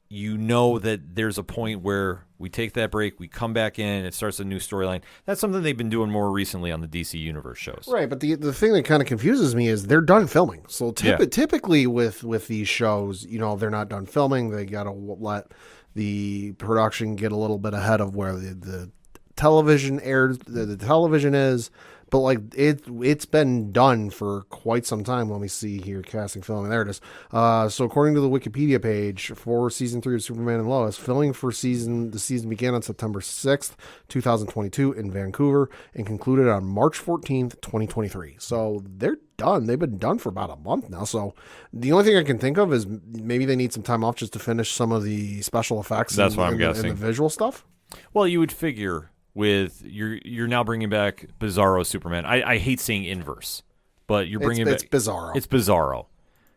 you know that there's a point where we take that break, we come back in, it starts a new storyline. That's something they've been doing more recently on the DC Universe shows. Right, but the thing that kind of confuses me is they're done filming. So typically with these shows, you know, they're not done filming. They got to let the production get a little bit ahead of where the television airs, the television is. But like it's been done for quite some time. Let me see here, casting, filming. There it is. So according to the Wikipedia page for season 3 of Superman and Lois, filming for the season began on September 6th, 2022 in Vancouver and concluded on March 14th, 2023. So they're done. They've been done for about a month now. So the only thing I can think of is maybe they need some time off just to finish some of the special effects. That's what I'm guessing. And the visual stuff. Well, you would figure with you're now bringing back Bizarro Superman. I hate saying inverse, but you're bringing it's Bizarro. It's Bizarro.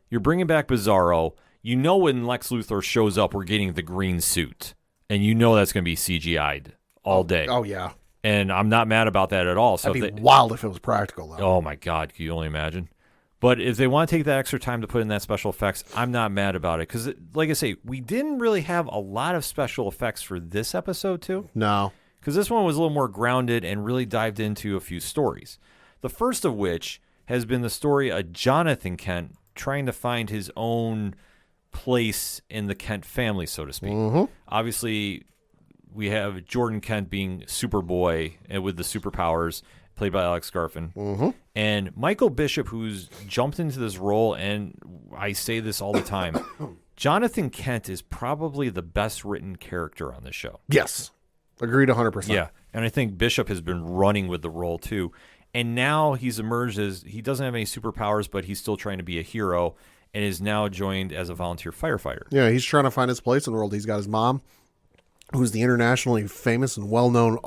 You're bringing back Bizarro. You know when Lex Luthor shows up, we're getting the green suit, and you know that's going to be CGI'd all day. Oh yeah. And I'm not mad about that at all. So that'd be wild if it was practical, though. Oh, my God. Can you only imagine? But if they want to take that extra time to put in that special effects, I'm not mad about it. Because, like I say, we didn't really have a lot of special effects for this episode, too. No. Because this one was a little more grounded and really dived into a few stories. The first of which has been the story of Jonathan Kent trying to find his own place in the Kent family, so to speak. Mm-hmm. Obviously, we have Jordan Kent being Superboy and with the superpowers, played by Alex Garfin. Mm-hmm. And Michael Bishop, who's jumped into this role, and I say this all the time, Jonathan Kent is probably the best written character on this show. Yes. Agreed 100%. Yeah, and I think Bishop has been running with the role, too. And now he's emerged as, he doesn't have any superpowers, but he's still trying to be a hero, and is now joined as a volunteer firefighter. Yeah, he's trying to find his place in the world. He's got his mom, who's the internationally famous and well-known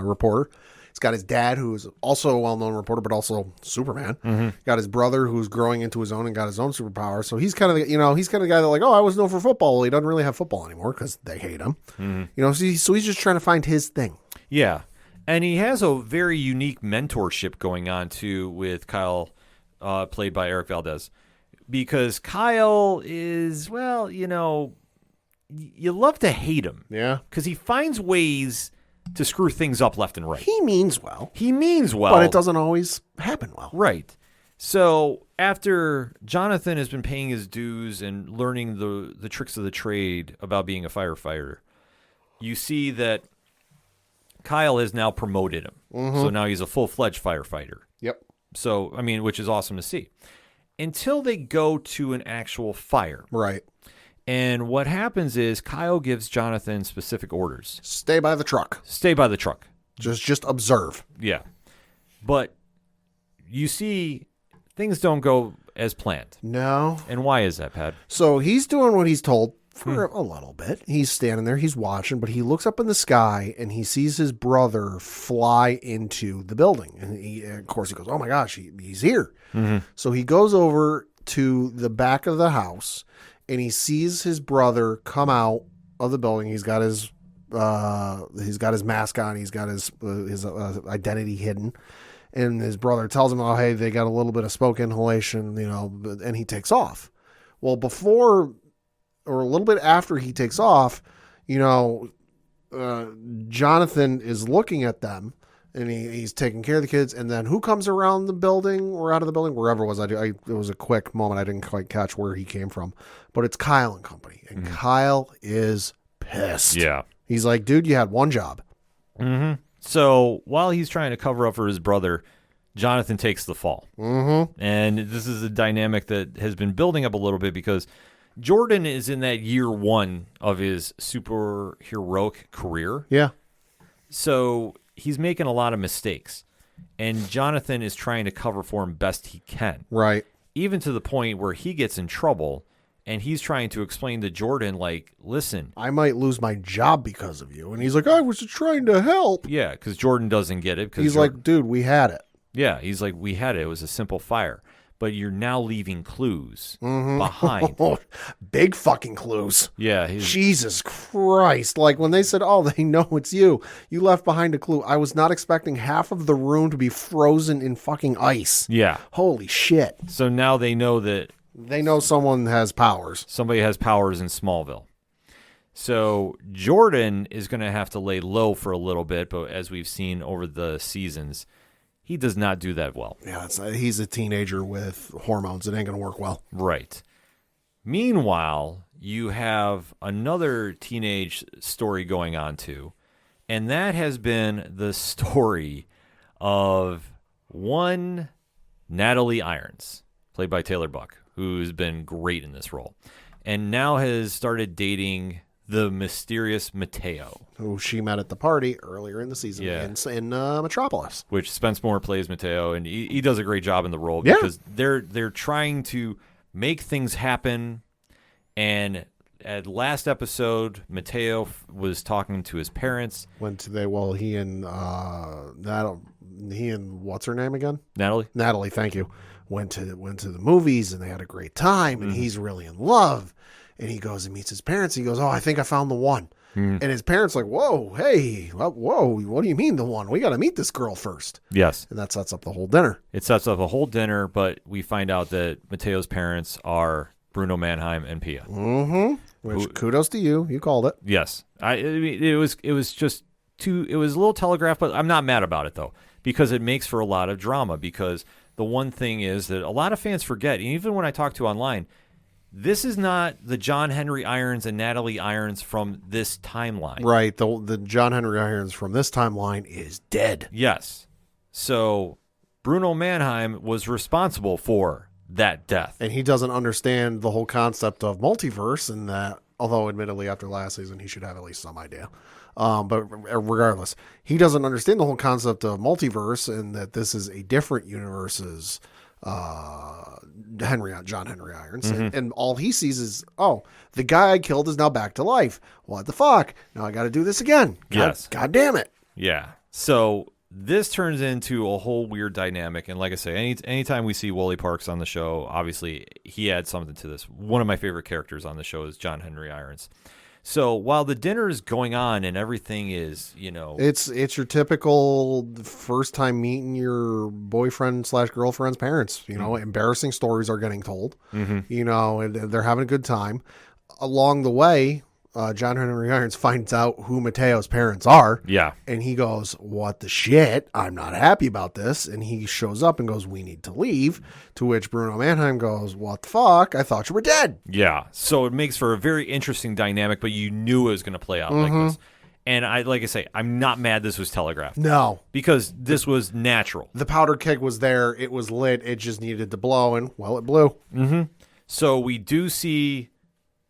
reporter. He's got his dad, who's also a well-known reporter, but also Superman. Mm-hmm. Got his brother, who's growing into his own and got his own superpower. So he's kind of, he's kind of the guy that like, oh, I was known for football. Well, he doesn't really have football anymore because they hate him. Mm-hmm. So he's just trying to find his thing. Yeah, and he has a very unique mentorship going on, too, with Kyle, played by Eric Valdez. Because Kyle is, well, you love to hate him. Yeah. Because he finds ways to screw things up left and right. He means well. But it doesn't always happen well. Right. So after Jonathan has been paying his dues and learning the tricks of the trade about being a firefighter, you see that Kyle has now promoted him. Mm-hmm. So now he's a full-fledged firefighter. Yep. So, which is awesome to see. Until they go to an actual fire. Right. And what happens is Kyle gives Jonathan specific orders. Stay by the truck. Stay by the truck. Just observe. Yeah. But you see things don't go as planned. No. And why is that, Pat? So he's doing what he's told for a little bit. He's standing there, he's watching, but he looks up in the sky and he sees his brother fly into the building. And of course he goes, oh my gosh, he's here. Mm-hmm. So he goes over to the back of the house and he sees his brother come out of the building. He's got his mask on. He's got his identity hidden. And his brother tells him, oh, hey, they got a little bit of smoke inhalation, and he takes off. Well, before or a little bit after he takes off, Jonathan is looking at them and he's taking care of the kids. And then who comes around the building or out of the building, wherever it was? It was a quick moment. I didn't quite catch where he came from, but it's Kyle and company. And Kyle is pissed. Yeah. He's like, dude, you had one job. Mm-hmm. So while he's trying to cover up for his brother, Jonathan takes the fall. Mm-hmm. And this is a dynamic that has been building up a little bit because Jordan is in that year one of his superheroic career. Yeah. So he's making a lot of mistakes. And Jonathan is trying to cover for him best he can. Right. Even to the point where he gets in trouble and he's trying to explain to Jordan, like, listen. I might lose my job because of you. And he's like, I was trying to help. Yeah, because Jordan doesn't get it. He's like, dude, we had it. Yeah, he's like, we had it. It was a simple fire. But you're now leaving clues Mm-hmm. behind. Big fucking clues. Yeah. Jesus Christ. Like when they said, oh, they know it's you. You left behind a clue. I was not expecting half of the room to be frozen in fucking ice. Yeah. Holy shit. So now they know that. They know someone has powers. Somebody has powers in Smallville. So Jordan is going to have to lay low for a little bit, but as we've seen over the seasons, he does not do that well. Yeah, he's a teenager with hormones. It ain't going to work well. Right. Meanwhile, you have another teenage story going on too, and that has been the story of One, Natalie Irons, played by Taylor Buck, who's been great in this role, and now has started dating the mysterious Mateo, who she met at the party earlier in the season in Metropolis. Which Spence Moore plays Mateo, and he does a great job in the role Yeah. because they're trying to make things happen. And at last episode, Mateo was talking to his parents. He and what's her name again? Natalie, thank you. Went to the movies and they had a great time, and he's really in love. And he goes and meets his parents. And he goes, "Oh, I think I found the one." And his parents like, "Whoa, hey, whoa, what do you mean the one? We got to meet this girl first." Yes. And that sets up the whole dinner. It sets up a whole dinner, but we find out that Mateo's parents are Bruno Mannheim and Pia. Mm-hmm. Which, kudos to you. You called it. Yes. It was just it was a little telegraphed, but I'm not mad about it, though, because it makes for a lot of drama. Because the one thing is that a lot of fans forget, and even when I talk to online, this is not the John Henry Irons and Natalie Irons from this timeline. Right. The John Henry Irons from this timeline is dead. Yes. So Bruno Mannheim was responsible for that death. And he doesn't understand the whole concept of multiverse, and that, although admittedly after last season he should have at least some idea. But regardless, he doesn't understand the whole concept of multiverse, and that this is a different universe's John Henry Irons. And all he sees is, oh, the guy I killed is now back to life. What the fuck? Now I got to do this again. Yes. God damn it. Yeah. So this turns into a whole weird dynamic. And like I say, anytime we see Wally Parks on the show, obviously he adds something to this. One of my favorite characters on the show is John Henry Irons. So while the dinner is going on and everything is, it's your typical first time meeting your boyfriend / girlfriend's parents, embarrassing stories are getting told, and they're having a good time. Along the way, John Henry Irons finds out who Mateo's parents are. Yeah. And he goes, "What the shit? I'm not happy about this." And he shows up and goes, "We need to leave." To which Bruno Mannheim goes, "What the fuck? I thought you were dead." Yeah. So it makes for a very interesting dynamic, but you knew it was going to play out like this. And like I say, I'm not mad this was telegraphed. No. Because this was natural. The powder keg was there. It was lit. It just needed to blow. And, well, it blew. Mm-hmm. So we do see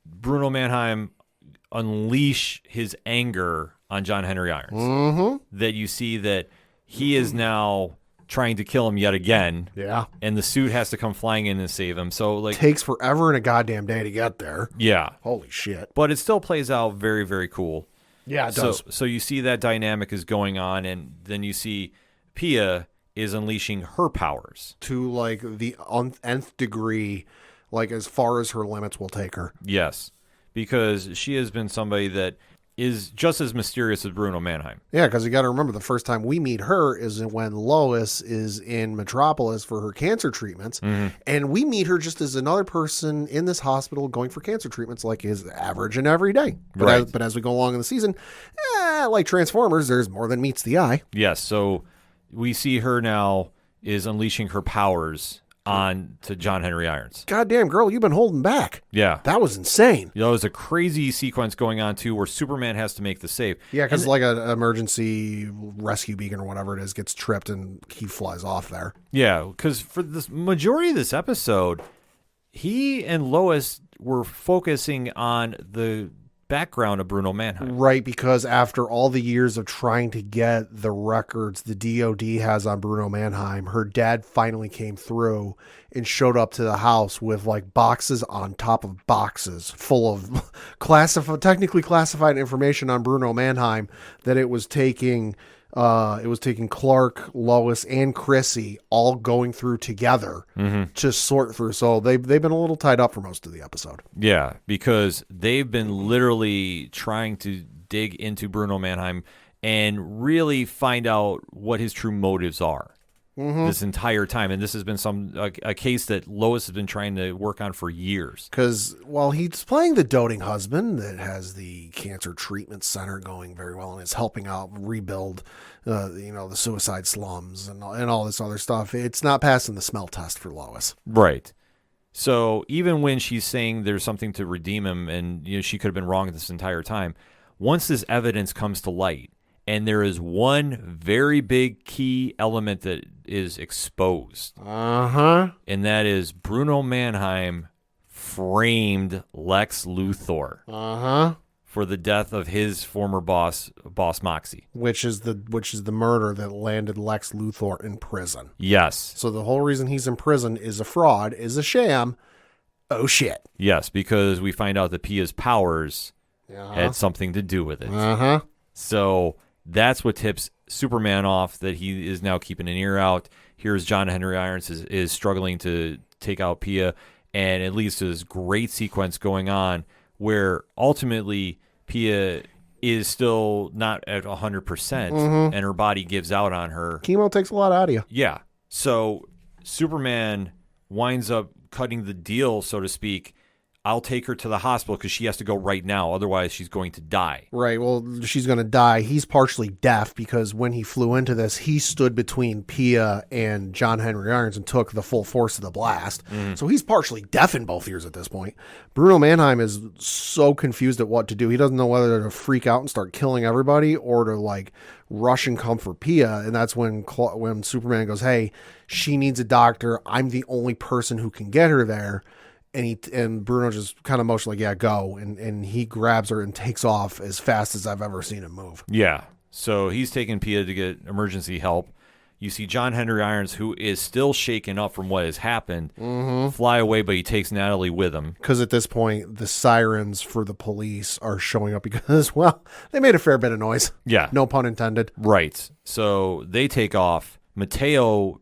Bruno Mannheim unleash his anger on John Henry Irons. Mm-hmm. That you see that he is now trying to kill him yet again. Yeah. And the suit has to come flying in and save him. So like takes forever and a goddamn day to get there. Yeah. Holy shit. But it still plays out very, very cool. Yeah, it does. So you see that dynamic is going on, and then you see Pia is unleashing her powers. To like the nth degree, like as far as her limits will take her. Yes. Because she has been somebody that is just as mysterious as Bruno Mannheim. Yeah, because you got to remember the first time we meet her is when Lois is in Metropolis for her cancer treatments. Mm-hmm. And we meet her just as another person in this hospital going for cancer treatments like is average and every day. But as we go along in the season, like Transformers, there's more than meets the eye. Yes, so we see her now is unleashing her powers on to John Henry Irons. Goddamn, girl, you've been holding back. Yeah. That was insane. There's a crazy sequence going on, too, where Superman has to make the save. Yeah, because like an emergency rescue beacon or whatever it is gets tripped and he flies off there. Yeah, because for the majority of this episode, he and Lois were focusing on the background of Bruno Mannheim. Right, because after all the years of trying to get the records the DOD has on Bruno Mannheim, her dad finally came through and showed up to the house with like boxes on top of boxes full of technically classified information on Bruno Mannheim that it was taking Clark, Lois, and Chrissy all going through together to sort through. So they've been a little tied up for most of the episode. Yeah, because they've been literally trying to dig into Bruno Mannheim and really find out what his true motives are this entire time. And this has been a case that Lois has been trying to work on for years. Because while he's playing the doting husband that has the cancer treatment center going very well and is helping out rebuild, the suicide slums and all this other stuff, it's not passing the smell test for Lois. Right. So even when she's saying there's something to redeem him and she could have been wrong this entire time, once this evidence comes to light, and there is one very big key element that is exposed. Uh-huh. And that is Bruno Mannheim framed Lex Luthor Uh-huh. for the death of his former boss Moxie. Which is the murder that landed Lex Luthor in prison. Yes. So the whole reason he's in prison is a fraud, is a sham. Oh shit. Yes, because we find out that Pia's powers had something to do with it. Uh-huh. So that's what tips Superman off that he is now keeping an ear out. Here's John Henry Irons is struggling to take out Pia, and it leads to this great sequence going on where ultimately Pia is still not at 100%, and her body gives out on her. Chemo takes a lot out of you. Yeah. So Superman winds up cutting the deal, so to speak. I'll take her to the hospital because she has to go right now. Otherwise, she's going to die. Right. Well, she's going to die. He's partially deaf because when he flew into this, he stood between Pia and John Henry Irons and took the full force of the blast. So he's partially deaf in both ears at this point. Bruno Mannheim is so confused at what to do. He doesn't know whether to freak out and start killing everybody or to like rush and come for Pia. And that's when Superman goes, hey, she needs a doctor. I'm the only person who can get her there. And Bruno just kind of motioned like, yeah, go. And he grabs her and takes off as fast as I've ever seen him move. Yeah. So he's taking Pia to get emergency help. You see John Henry Irons, who is still shaken up from what has happened, fly away, but he takes Natalie with him. Because at this point, the sirens for the police are showing up because, well, they made a fair bit of noise. Yeah. No pun intended. Right. So they take off. Mateo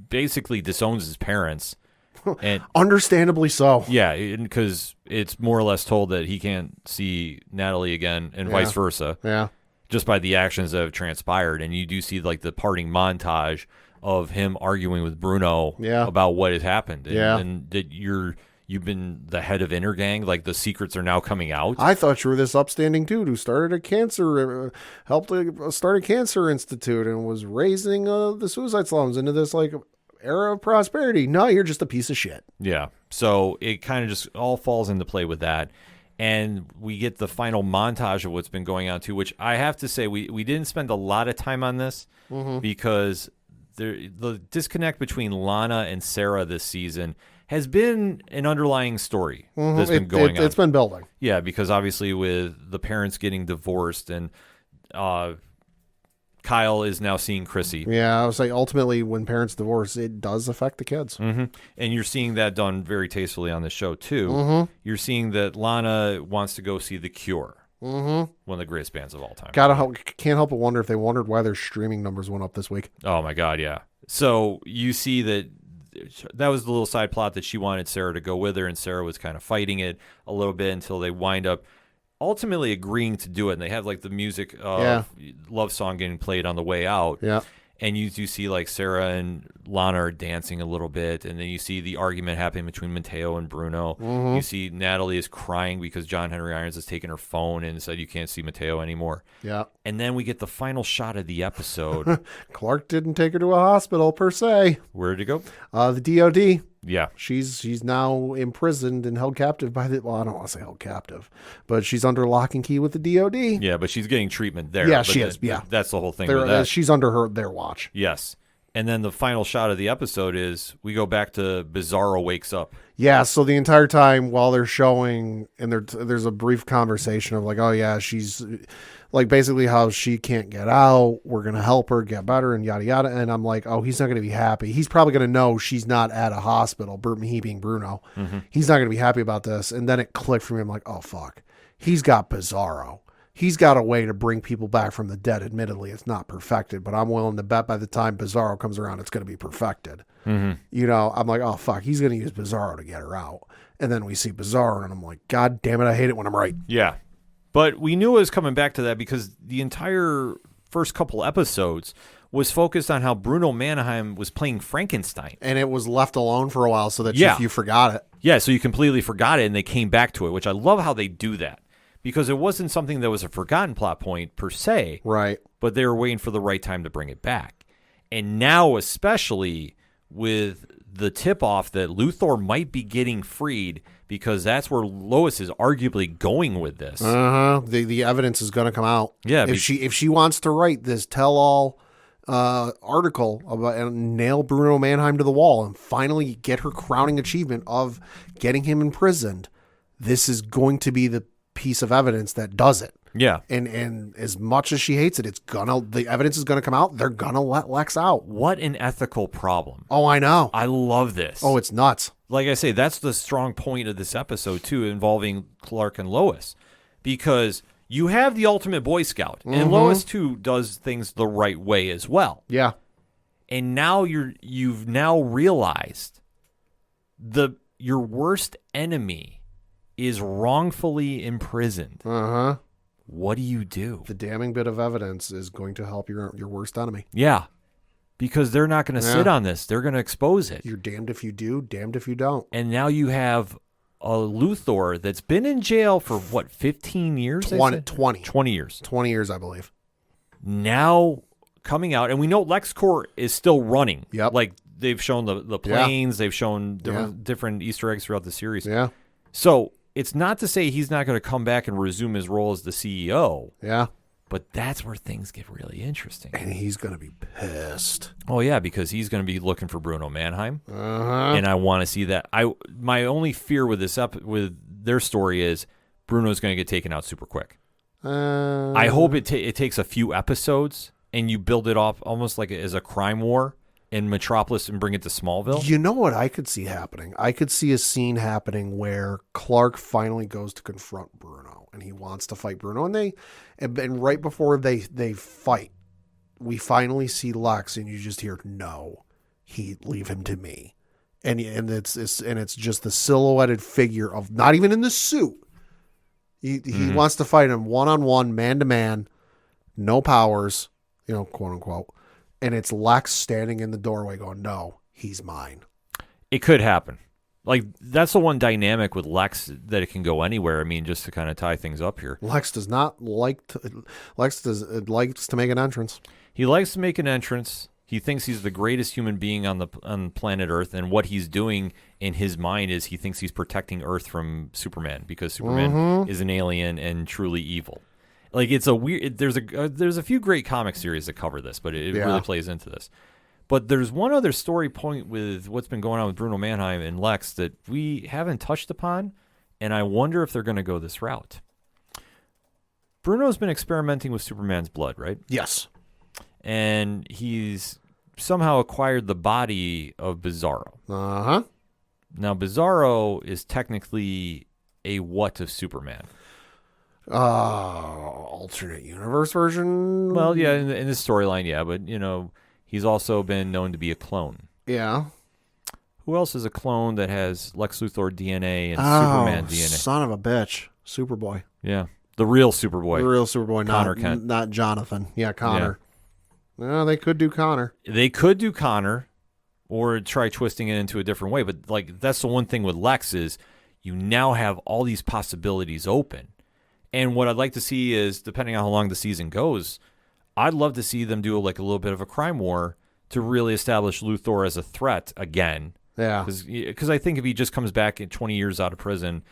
basically disowns his parents. And understandably so. Yeah, because it's more or less told that he can't see Natalie again and vice versa. Yeah. Just by the actions that have transpired. And you do see like the parting montage of him arguing with Bruno about what has happened. And that you've been the head of Intergang, like the secrets are now coming out. I thought you were this upstanding dude who started a cancer, helped start a cancer institute and was raising the suicide slums into this like era of prosperity. No, you're just a piece of shit. Yeah. So it kind of just all falls into play with that. And we get the final montage of what's been going on too, which I have to say we didn't spend a lot of time on this because the disconnect between Lana and Sarah this season has been an underlying story that's been going on. It's been building. Yeah, because obviously with the parents getting divorced and Kyle is now seeing Chrissy. Yeah, I would say ultimately when parents divorce, it does affect the kids. And you're seeing that done very tastefully on the show, too. You're seeing that Lana wants to go see The Cure. One of the greatest bands of all time. Can't help but wonder if they wondered why their streaming numbers went up this week. Oh, my God, yeah. So you see that was the little side plot that she wanted Sarah to go with her, and Sarah was kind of fighting it a little bit until they wind up ultimately agreeing to do it, and they have like the music love song getting played on the way out. Yeah. And you do see like Sarah and Lana are dancing a little bit, and then you see the argument happening between Mateo and Bruno. You see Natalie is crying because John Henry Irons has taken her phone and said you can't see Mateo anymore. Yeah. And then we get the final shot of the episode. Clark didn't take her to a hospital per se. Where'd it go? The DOD. Yeah. She's now imprisoned and held captive by I don't want to say held captive, but she's under lock and key with the DOD. Yeah, but she's getting treatment there. Yeah, she is. Yeah. That's the whole thing with that. She's under their watch. Yes. And then the final shot of the episode is we go back to Bizarro wakes up. Yeah, so the entire time while they're showing, and there's a brief conversation of like, oh yeah, she's like basically how she can't get out. We're going to help her get better and yada, yada. And I'm like, oh, he's not going to be happy. He's probably going to know she's not at a hospital, he being Bruno. He's not going to be happy about this. And then it clicked for me. I'm like, oh, fuck. He's got Bizarro. He's got a way to bring people back from the dead. Admittedly, it's not perfected, but I'm willing to bet by the time Bizarro comes around, it's going to be perfected. You know, I'm like, oh, fuck, he's going to use Bizarro to get her out. And then we see Bizarro, and I'm like, God damn it, I hate it when I'm right. Yeah. But we knew it was coming back to that because the entire first couple episodes was focused on how Bruno Mannheim was playing Frankenstein. And it was left alone for a while so that you forgot it. Yeah, so you completely forgot it, and they came back to it, which I love how they do that. Because it wasn't something that was a forgotten plot point per se. Right. But they were waiting for the right time to bring it back. And now, especially with the tip-off that Luthor might be getting freed, because that's where Lois is arguably going with this. The evidence is going to come out. Yeah. If she wants to write this tell-all article about and nail Bruno Mannheim to the wall and finally get her crowning achievement of getting him imprisoned, this is going to be the piece of evidence that does it. Yeah. And as much as she hates it, the evidence is gonna come out. They're gonna let Lex out. What an ethical problem. Oh, I know. I love this. Oh, it's nuts. Like I say, that's the strong point of this episode, too, involving Clark and Lois. Because you have the ultimate Boy Scout, and Lois, too, does things the right way as well. Yeah. And now you've now realized your worst enemy is wrongfully imprisoned. Uh-huh. What do you do? The damning bit of evidence is going to help your worst enemy. Yeah. Because they're not going to sit on this. They're going to expose it. You're damned if you do, damned if you don't. And now you have a Luthor that's been in jail for, 15 years? 20. 20 years. 20 years, I believe. Now coming out, and we know LexCorp is still running. Yep. Like, they've shown the planes. They've shown different Easter eggs throughout the series. Yeah. So it's not to say he's not going to come back and resume his role as the CEO. Yeah. But that's where things get really interesting. And he's going to be pissed. Oh, yeah, because he's going to be looking for Bruno Mannheim. Uh-huh. And I want to see that. My only fear with with their story is Bruno's going to get taken out super quick. I hope it takes a few episodes and you build it off almost like as a crime war in Metropolis and bring it to Smallville. You know what I could see happening? I could see a scene happening where Clark finally goes to confront Bruno and he wants to fight Bruno. And right before they fight, we finally see Lex and you just hear, no, leave him to me. And it's just the silhouetted figure of not even in the suit. He wants to fight him one-on-one, man-to-man, no powers, quote unquote. And it's Lex standing in the doorway going, no, he's mine. It could happen. Like, that's the one dynamic with Lex that it can go anywhere. I mean, just to kind of tie things up here. Lex likes to make an entrance. He likes to make an entrance. He thinks he's the greatest human being on planet Earth, and what he's doing in his mind is he thinks he's protecting Earth from Superman because Superman is an alien and truly evil. Like, it's a weird. There's a few great comic series that cover this, but it really plays into this. But there's one other story point with what's been going on with Bruno Mannheim and Lex that we haven't touched upon, and I wonder if they're going to go this route. Bruno's been experimenting with Superman's blood, right? Yes. And he's somehow acquired the body of Bizarro. Uh-huh. Now, Bizarro is technically a what of Superman? Alternate universe version? Well, yeah, in this storyline, yeah, but, he's also been known to be a clone. Yeah. Who else is a clone that has Lex Luthor DNA and Superman DNA? Son of a bitch. Superboy. Yeah. The real Superboy. The real Superboy, Connor Kent. Not Jonathan. Yeah, Connor. Yeah. No, they could do Connor. They could do Connor or try twisting it into a different way, but like that's the one thing with Lex is you now have all these possibilities open. And what I'd like to see is, depending on how long the season goes, I'd love to see them do like a little bit of a crime war to really establish Luthor as a threat again. Yeah. Because I think if he just comes back in 20 years out of prison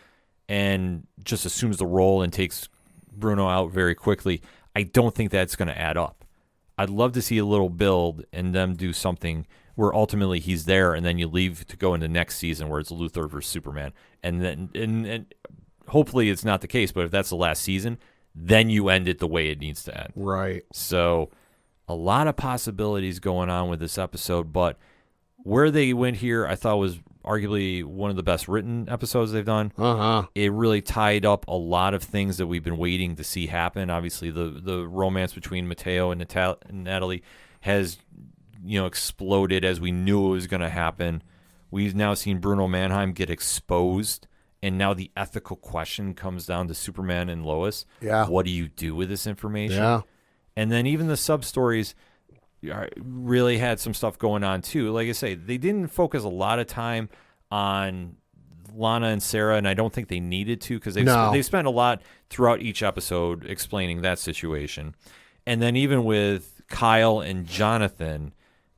and just assumes the role and takes Bruno out very quickly, I don't think that's going to add up. I'd love to see a little build and them do something where ultimately he's there and then you leave to go into next season where it's Luthor versus Superman. And then and hopefully it's not the case, but if that's the last season, then you end it the way it needs to end. Right. So a lot of possibilities going on with this episode, but where they went here, I thought was arguably one of the best written episodes they've done. Uh-huh. It really tied up a lot of things that we've been waiting to see happen. Obviously, the romance between Mateo and Natalie has, exploded as we knew it was going to happen. We've now seen Bruno Mannheim get exposed, and now the ethical question comes down to Superman and Lois. Yeah. What do you do with this information? Yeah. And then even the sub-stories really had some stuff going on too. Like I say, they didn't focus a lot of time on Lana and Sarah, and I don't think they needed to because they've spent a lot throughout each episode explaining that situation. And then even with Kyle and Jonathan,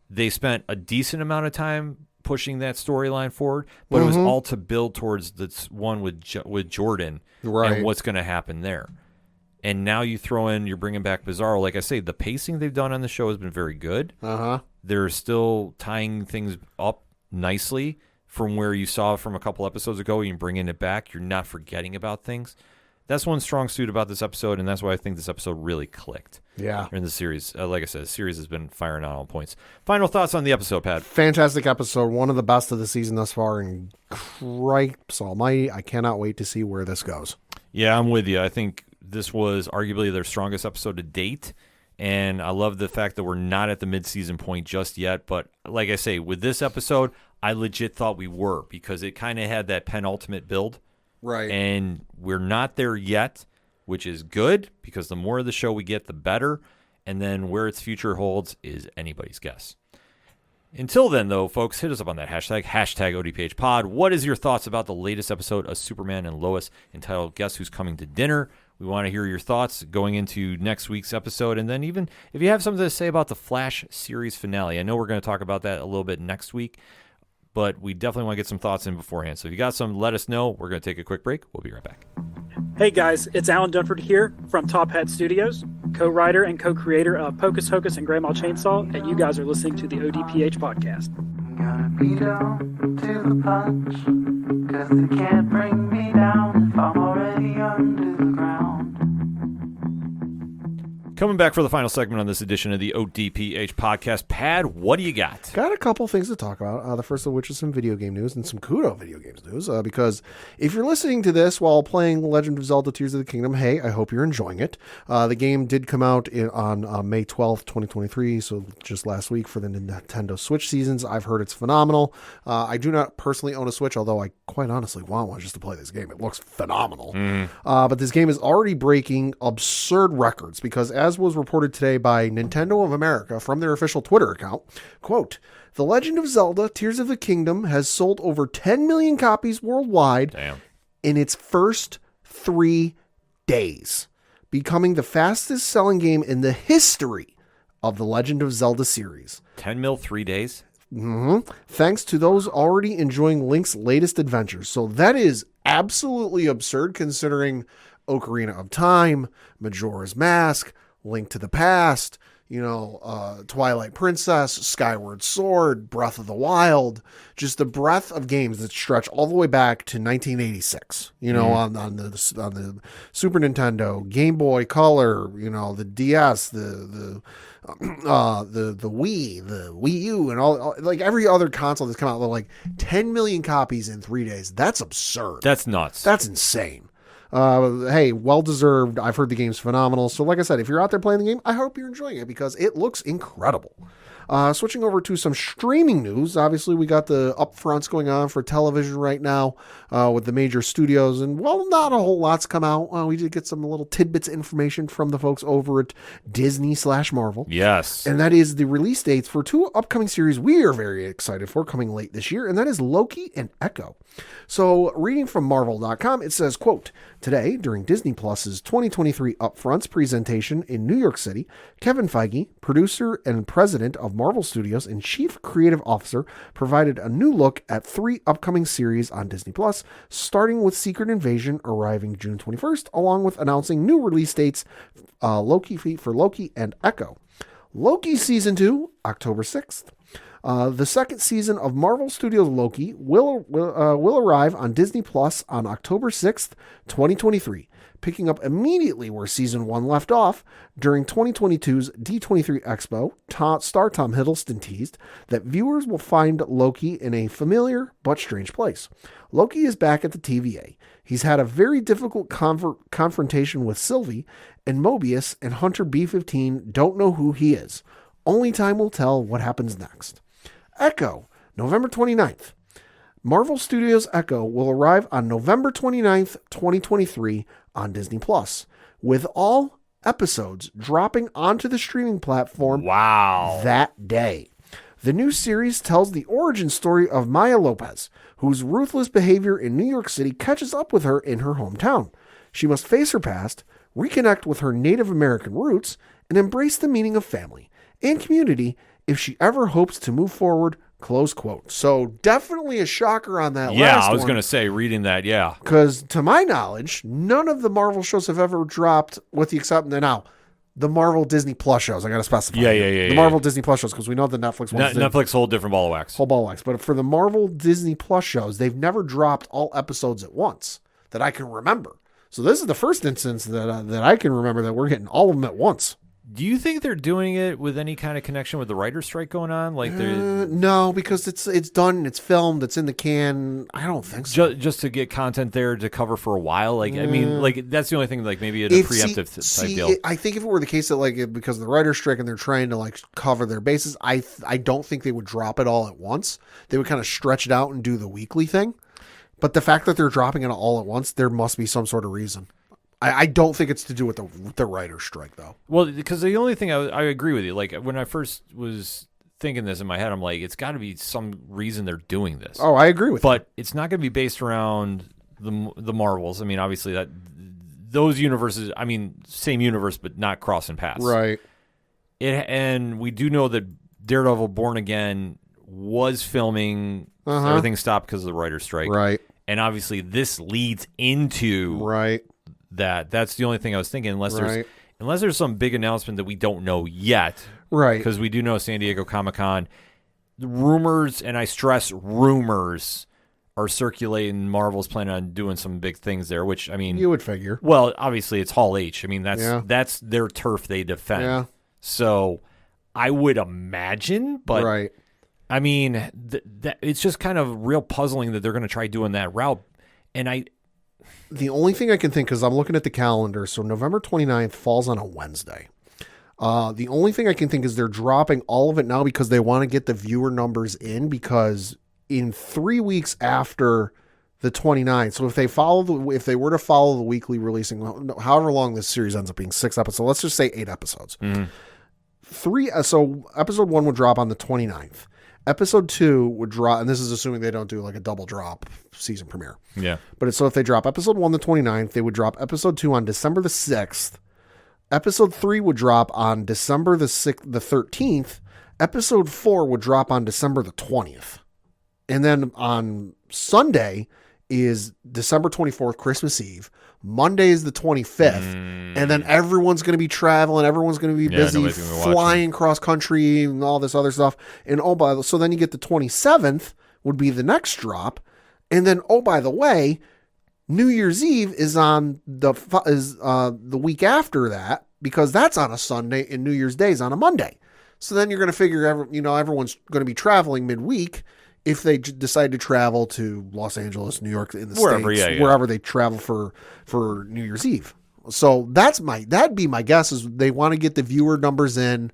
they spent a decent amount of time pushing that storyline forward, but it was all to build towards this one with Jordan right. and what's going to happen there. And now you're bringing back Bizarro. Like I say, the pacing they've done on the show has been very good. They're still tying things up nicely from where you saw from a couple episodes ago. You're bringing it back. You're not forgetting about things. That's one strong suit about this episode, and that's why I think this episode really clicked. Yeah. In the series. Like I said, the series has been firing on all points. Final thoughts on the episode, Pat? Fantastic episode. One of the best of the season thus far, and cripes almighty, I cannot wait to see where this goes. Yeah, I'm with you. I think this was arguably their strongest episode to date, and I love the fact that we're not at the mid-season point just yet, but like I say, with this episode, I legit thought we were, because it kind of had that penultimate build. Right. And we're not there yet, which is good, because the more of the show we get, the better. And then where its future holds is anybody's guess. Until then, though, folks, hit us up on that hashtag ODPHpod. What is your thoughts about the latest episode of Superman and Lois entitled Guess Who's Coming to Dinner? We want to hear your thoughts going into next week's episode. And then even if you have something to say about the Flash series finale, I know we're going to talk about that a little bit next week, but we definitely want to get some thoughts in beforehand. So if you got some, let us know. We're going to take a quick break. We'll be right back. Hey guys, it's Alan Dunford here from Top Hat Studios, co-writer and co-creator of Pocus Hocus and Grandma Chainsaw, and you guys are listening to the ODPH podcast. Gotta be down to the punch, 'cause they can't bring me down if I'm already under the ground. Coming back for the final segment on this edition of the ODPH podcast. Pad, what do you got? Got a couple things to talk about. The first of which is some video game news and some Kudo video games news. Because if you're listening to this while playing Legend of Zelda Tears of the Kingdom, hey, I hope you're enjoying it. The game did come out on May 12th, 2023, so just last week for the Nintendo Switch seasons. I've heard it's phenomenal. I do not personally own a Switch, although I quite honestly want one just to play this game. It looks phenomenal. But this game is already breaking absurd records because, as was reported today by Nintendo of America from their official Twitter account, quote, "The Legend of Zelda Tears of the Kingdom has sold over 10 million copies worldwide in its first 3 days, becoming the fastest selling game in the history of the Legend of Zelda series." 10 mil, 3 days? Thanks to those already enjoying Link's latest adventures. So that is absolutely absurd considering Ocarina of Time, Majora's Mask, Link to the Past, Twilight Princess, Skyward Sword, Breath of the Wild, just the breadth of games that stretch all the way back to 1986, on the Super Nintendo, Game Boy Color, the DS, the Wii, the Wii U, and all like every other console that's come out, like 10 million copies in 3 days. That's absurd. That's nuts. That's insane. Hey, well-deserved. I've heard the game's phenomenal. So like I said, if you're out there playing the game, I hope you're enjoying it because it looks incredible. Switching over to some streaming news. Obviously, we got the upfronts going on for television right now with the major studios. And, well, not a whole lot's come out. We did get some little tidbits of information from the folks over at Disney/Marvel. Yes. And that is the release dates for 2 upcoming series we are very excited for coming late this year. And that is Loki and Echo. So, reading from Marvel.com, it says, quote, "Today, during Disney Plus's 2023 Upfronts presentation in New York City, Kevin Feige, producer and president of Marvel Studios and chief creative officer, provided a new look at 3 upcoming series on Disney Plus, starting with Secret Invasion arriving June 21st, along with announcing new release dates for Loki and Echo. Loki Season 2, October 6th. The second season of Marvel Studios' Loki will arrive on Disney Plus on October 6th, 2023, picking up immediately where Season 1 left off. During 2022's D23 Expo, star Tom Hiddleston teased that viewers will find Loki in a familiar but strange place. Loki is back at the TVA. He's had a very difficult confrontation with Sylvie, and Mobius and Hunter B-15 don't know who he is. Only time will tell what happens next. Echo, November 29th. Marvel Studios' Echo will arrive on November 29th, 2023 on Disney Plus, with all episodes dropping onto the streaming platform that day. The new series tells the origin story of Maya Lopez, whose ruthless behavior in New York City catches up with her in her hometown. She must face her past, reconnect with her Native American roots, and embrace the meaning of family and community if she ever hopes to move forward Close quote. So definitely a shocker on that Yeah, last I was one. going to say, reading that, yeah. Because to my knowledge, none of the Marvel shows have ever dropped, with the exception now, the Marvel Disney Plus shows. I got to specify. Yeah. The Marvel Disney Plus shows, because we know the Netflix ones. Netflix, whole different ball of wax. Whole ball of wax. But for the Marvel Disney Plus shows, they've never dropped all episodes at once that I can remember. So this is the first instance that I can remember that we're getting all of them at once. Do you think they're doing it with any kind of connection with the writer's strike going on? Like, No, because it's done, it's filmed, it's in the can. I don't think so. just to get content there to cover for a while. Like, I mean, like that's the only thing. Like maybe a preemptive type deal. I think if it were the case that like because of the writer's strike and they're trying to like cover their bases, I don't think they would drop it all at once. They would kind of stretch it out and do the weekly thing. But the fact that they're dropping it all at once, there must be some sort of reason. I don't think it's to do with the writer's strike, though. Well, because the only thing I agree with you. Like when I first was thinking this in my head, I'm like, it's got to be some reason they're doing this. Oh, I agree with you. But it's not going to be based around the Marvels. I mean, obviously that those universes. I mean, same universe, but not crossing paths. Right. And we do know that Daredevil: Born Again was filming. Everything stopped because of the writer's strike. Right. And obviously, this leads into that. That's the only thing I was thinking. Unless there's some big announcement that we don't know yet. Right. Because we do know San Diego Comic-Con. The rumors, and I stress rumors, are circulating. Marvel's planning on doing some big things there, which, I mean... You would figure. Well, obviously, it's Hall H. I mean, that's their turf they defend. Yeah. So, I would imagine, but... Right. I mean, it's just kind of real puzzling that they're going to try doing that route. And the only thing I can think, because I'm looking at the calendar, so November 29th falls on a Wednesday. The only thing I can think is they're dropping all of it now because they want to get the viewer numbers in, because in 3 weeks after the 29th, so if they were to follow the weekly releasing, however long this series ends up being, 6 episodes, let's just say 8 episodes. Mm-hmm. So episode 1 would drop on the 29th. Episode 2 would drop, and this is assuming they don't do like a double drop season premiere. Yeah. But so if they drop episode 1 the 29th, they would drop episode 2 on December the 6th. Episode 3 would drop on December the 13th. Episode 4 would drop on December the 20th. And then on Sunday is December 24th, Christmas Eve. Monday is the 25th. And then everyone's going to be traveling. Everyone's going to be busy flying cross country and all this other stuff. And so then you get the 27th would be the next drop. And then, by the way, New Year's Eve is on the week after that, because that's on a Sunday and New Year's Day is on a Monday. So then you're going to figure, everyone's going to be traveling midweek. If they decide to travel to Los Angeles, New York, in the States, wherever they travel for New Year's Eve. So that'd be my guess, is they want to get the viewer numbers in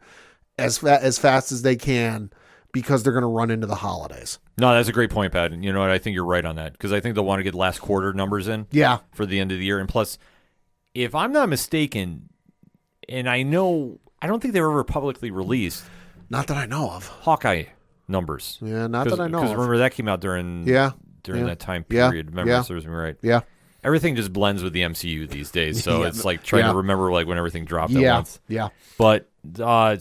as fast as they can, because they're going to run into the holidays. No, that's a great point, Pat. And you know what? I think you're right on that, because I think they'll want to get last quarter numbers in for the end of the year. And plus, if I'm not mistaken, and I don't think they were ever publicly released. Not that I know of. Hawkeye numbers. Yeah, not that I know of. Because remember, that came out during that time period. Remember, serves me right. Yeah. Everything just blends with the MCU these days, so it's like trying to remember like when everything dropped at once. Yeah. But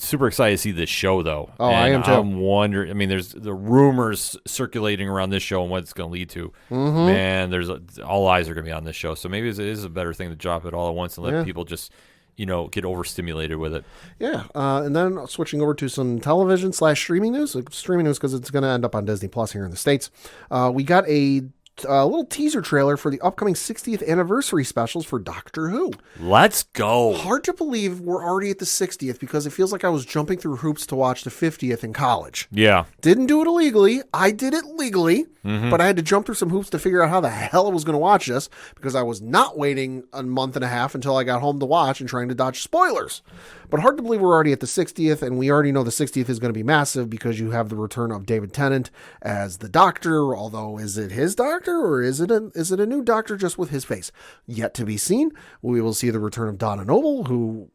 super excited to see this show, though. Oh, I am too. I'm wondering. I mean, there's the rumors circulating around this show and what it's going to lead to. Mm-hmm. Man, all eyes are going to be on this show, so maybe it is a better thing to drop it all at once and let people just get overstimulated with it. Yeah. And then switching over to some television / streaming news. Streaming news, because it's going to end up on Disney Plus here in the States. We got a little teaser trailer for the upcoming 60th anniversary specials for Doctor Who. Let's go. Hard to believe we're already at the 60th, because it feels like I was jumping through hoops to watch the 50th in college. Yeah. Didn't do it illegally. I did it legally, but I had to jump through some hoops to figure out how the hell I was going to watch this, because I was not waiting a month and a half until I got home to watch and trying to dodge spoilers. But hard to believe we're already at the 60th, and we already know the 60th is going to be massive, because you have the return of David Tennant as the Doctor, although is it his Doctor, or is it a new Doctor just with his face? Yet to be seen. We will see the return of Donna Noble, who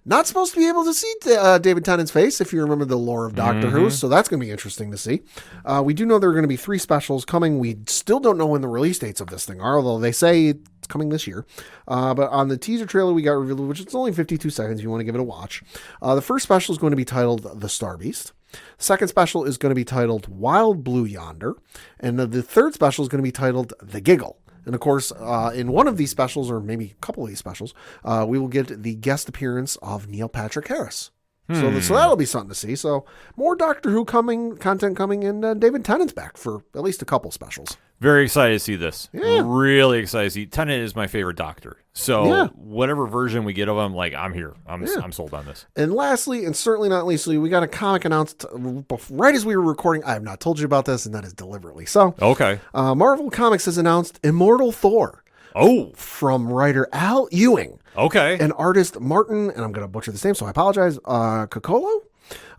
not supposed to be able to see David Tennant's face, if you remember the lore of Doctor Who, so that's going to be interesting to see. We do know there are going to be 3 specials coming. We still don't know when the release dates of this thing are, although they say it's coming this year. But on the teaser trailer we got revealed, which is only 52 seconds if you want to give it a watch. The first special is going to be titled The Star Beast. Second special is going to be titled Wild Blue Yonder. And the third special is going to be titled The Giggle. And of course, in one of these specials, or maybe a couple of these specials, we will get the guest appearance of Neil Patrick Harris. So that'll be something to see. So more Doctor Who content coming, and David Tennant's back for at least a couple specials. Very excited to see this. Yeah. Really excited to see. Tennant is my favorite Doctor. So Yeah. whatever version we get of him, like, I'm here. I'm sold on this. And lastly, and certainly not leastly, we got a comic announced right as we were recording. I have not told you about this, and that is deliberately so. Okay. Marvel Comics has announced Immortal Thor. Oh. From writer Al Ewing. Okay. And artist Martin, and I'm going to butcher this name, so I apologize, Cocolo?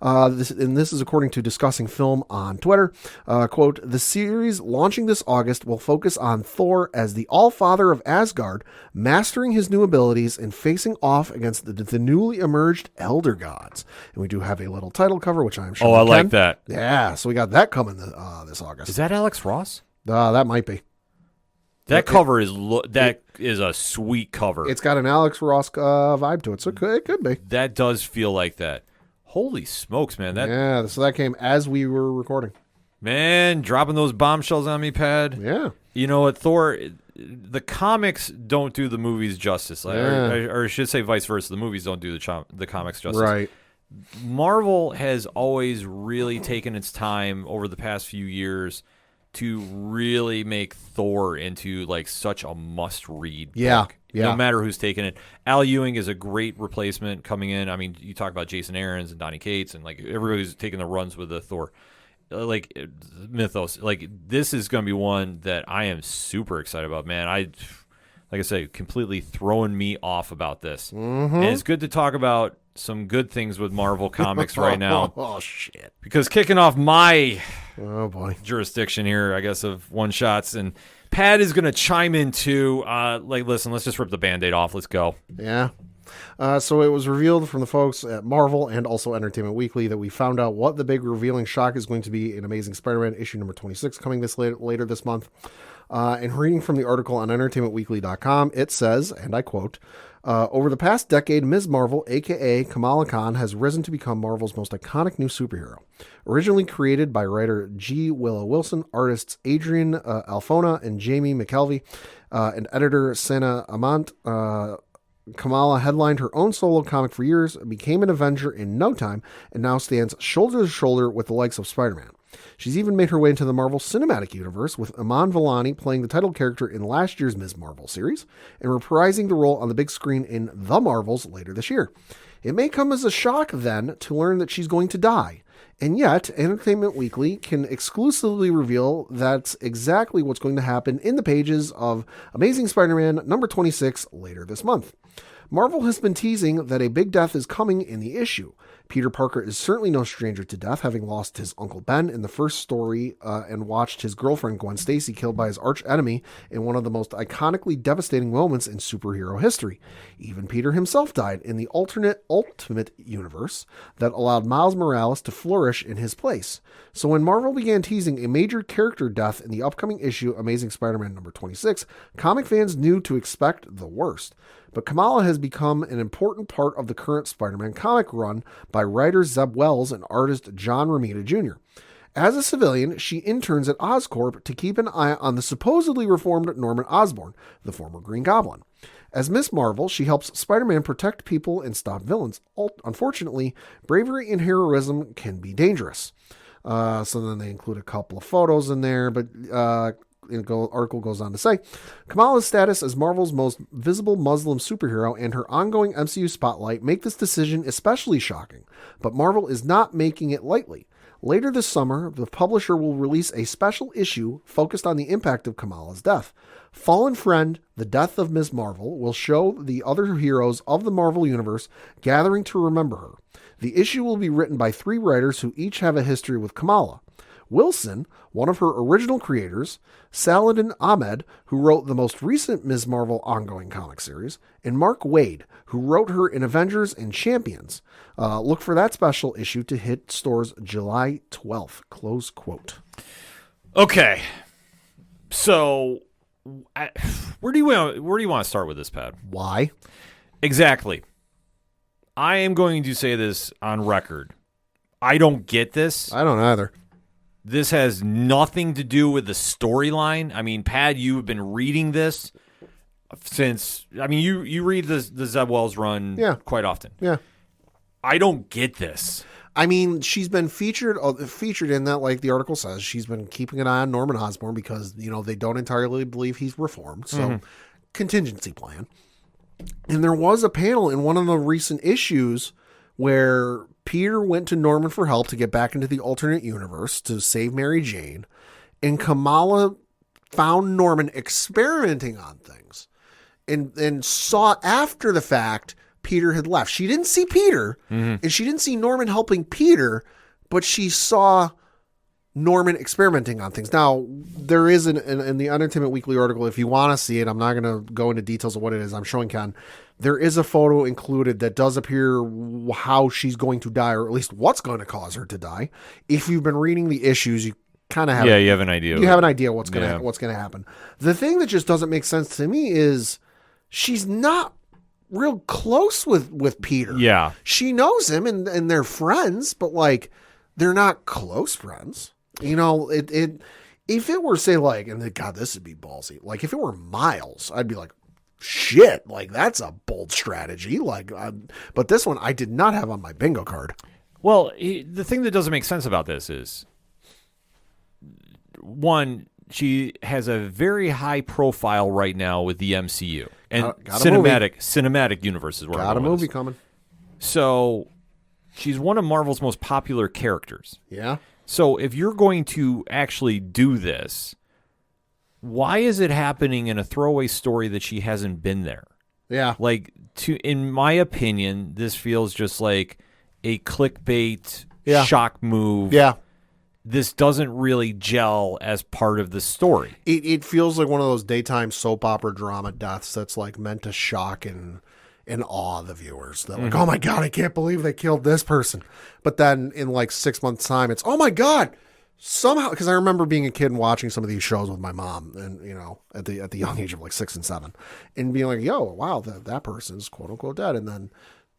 This is according to Discussing Film on Twitter. Quote, the series launching this August will focus on Thor as the All-Father of Asgard, mastering his new abilities and facing off against the newly emerged Elder Gods. And we do have a little title cover, which I'm sure I like that. Yeah, so we got that coming this August. Is that Alex Ross? That might be. That cover is a sweet cover. It's got an Alex Ross vibe to it, so it could be. That does feel like that. Holy smokes, man! So that came as we were recording. Man, dropping those bombshells on me, Pad. Yeah. You know what, Thor? The comics don't do the movies justice, or I should say vice versa. The movies don't do the comics justice. Right. Marvel has always really taken its time over the past few years to really make Thor into like such a must-read book. No matter who's taking it. Al Ewing is a great replacement coming in. I mean, you talk about Jason Aaron's and Donny Cates and like everybody's taking the runs with the Thor like mythos. Like this is going to be one that I am super excited about, man. Like I say, completely throwing me off about this. Mm-hmm. And it's good to talk about some good things with Marvel Comics right now. Oh, shit. Because kicking off my jurisdiction here, I guess, of one-shots, and Pat is going to chime in too. Listen, let's just rip the Band-Aid off. Let's go. Yeah. So it was revealed from the folks at Marvel and also Entertainment Weekly that we found out what the big revealing shock is going to be in Amazing Spider-Man issue number 26 coming later this month. And reading from the article on entertainmentweekly.com, it says, and I quote, over the past decade, Ms. Marvel, a.k.a. Kamala Khan, has risen to become Marvel's most iconic new superhero. Originally created by writer G. Willow Wilson, artists Adrian Alfona and Jamie McKelvey, and editor Sana Amant, Kamala headlined her own solo comic for years, became an Avenger in no time, and now stands shoulder to shoulder with the likes of Spider-Man. She's even made her way into the Marvel Cinematic Universe, with Iman Vellani playing the title character in last year's Ms. Marvel series, and reprising the role on the big screen in The Marvels later this year. It may come as a shock, then, to learn that she's going to die. And yet, Entertainment Weekly can exclusively reveal that's exactly what's going to happen in the pages of Amazing Spider-Man number 26 later this month. Marvel has been teasing that a big death is coming in the issue. Peter Parker is certainly no stranger to death, having lost his Uncle Ben in the first story and watched his girlfriend Gwen Stacy killed by his arch enemy in one of the most iconically devastating moments in superhero history. Even Peter himself died in the alternate Ultimate Universe that allowed Miles Morales to flourish in his place. So when Marvel began teasing a major character death in the upcoming issue Amazing Spider-Man number 26, comic fans knew to expect the worst. But Kamala has become an important part of the current Spider-Man comic run by writer Zeb Wells and artist John Romita Jr. As a civilian, she interns at Oscorp to keep an eye on the supposedly reformed Norman Osborn, the former Green Goblin. As Ms. Marvel, she helps Spider-Man protect people and stop villains. Unfortunately, bravery and heroism can be dangerous. So then they include a couple of photos in there, but the article goes on to say, Kamala's status as Marvel's most visible Muslim superhero and her ongoing MCU spotlight make this decision especially shocking, but Marvel is not making it lightly. Later this summer, the publisher will release a special issue focused on the impact of Kamala's death. Fallen Friend, The Death of Ms. Marvel, will show the other heroes of the Marvel Universe gathering to remember her. The issue will be written by 3 writers who each have a history with Kamala. Wilson, one of her original creators, Saladin Ahmed, who wrote the most recent Ms. Marvel ongoing comic series, and Mark Waid, who wrote her in Avengers and Champions. Look for that special issue to hit stores July 12th. Close quote. Okay. So, where do you want to start with this, Pat? Why? Exactly. I am going to say this on record. I don't get this. I don't either. This has nothing to do with the storyline. I mean, Pad, you've been reading this since. I mean, you read the Zeb Wells run quite often. Yeah. I don't get this. I mean, she's been featured in that, like the article says, she's been keeping an eye on Norman Osborn because, they don't entirely believe he's reformed. So, contingency plan. And there was a panel in one of the recent issues where Peter went to Norman for help to get back into the alternate universe to save Mary Jane. And Kamala found Norman experimenting on things and saw after the fact Peter had left. She didn't see Peter and she didn't see Norman helping Peter, but she saw Norman experimenting on things. Now, there is in the Entertainment Weekly article, if you want to see it, I'm not going to go into details of what it is. I'm showing Ken. There is a photo included that does appear how she's going to die, or at least what's going to cause her to die. If you've been reading the issues, you kind of have you have an idea. You have an idea what's going to happen. The thing that just doesn't make sense to me is she's not real close with Peter. Yeah. She knows him and they're friends, but like they're not close friends. If it were, say, like, and God, this would be ballsy. Like, if it were Miles, I'd be like, shit, like, that's a bold strategy. Like, but this one I did not have on my bingo card. Well, the thing that doesn't make sense about this is, one, she has a very high profile right now with the MCU and cinematic universe is where got a movie coming. So she's one of Marvel's most popular characters. Yeah. So if you're going to actually do this, why is it happening in a throwaway story that she hasn't been there? Yeah. Like, in my opinion, this feels just like a clickbait shock move. Yeah. This doesn't really gel as part of the story. It feels like one of those daytime soap opera drama deaths that's like meant to shock and awe the viewers. They're like, oh my God, I can't believe they killed this person. But then in like 6 months' time, it's, oh my God, somehow, because I remember being a kid and watching some of these shows with my mom, and at the young age of like 6 and 7, and being like, yo, wow, that person's quote unquote dead. And then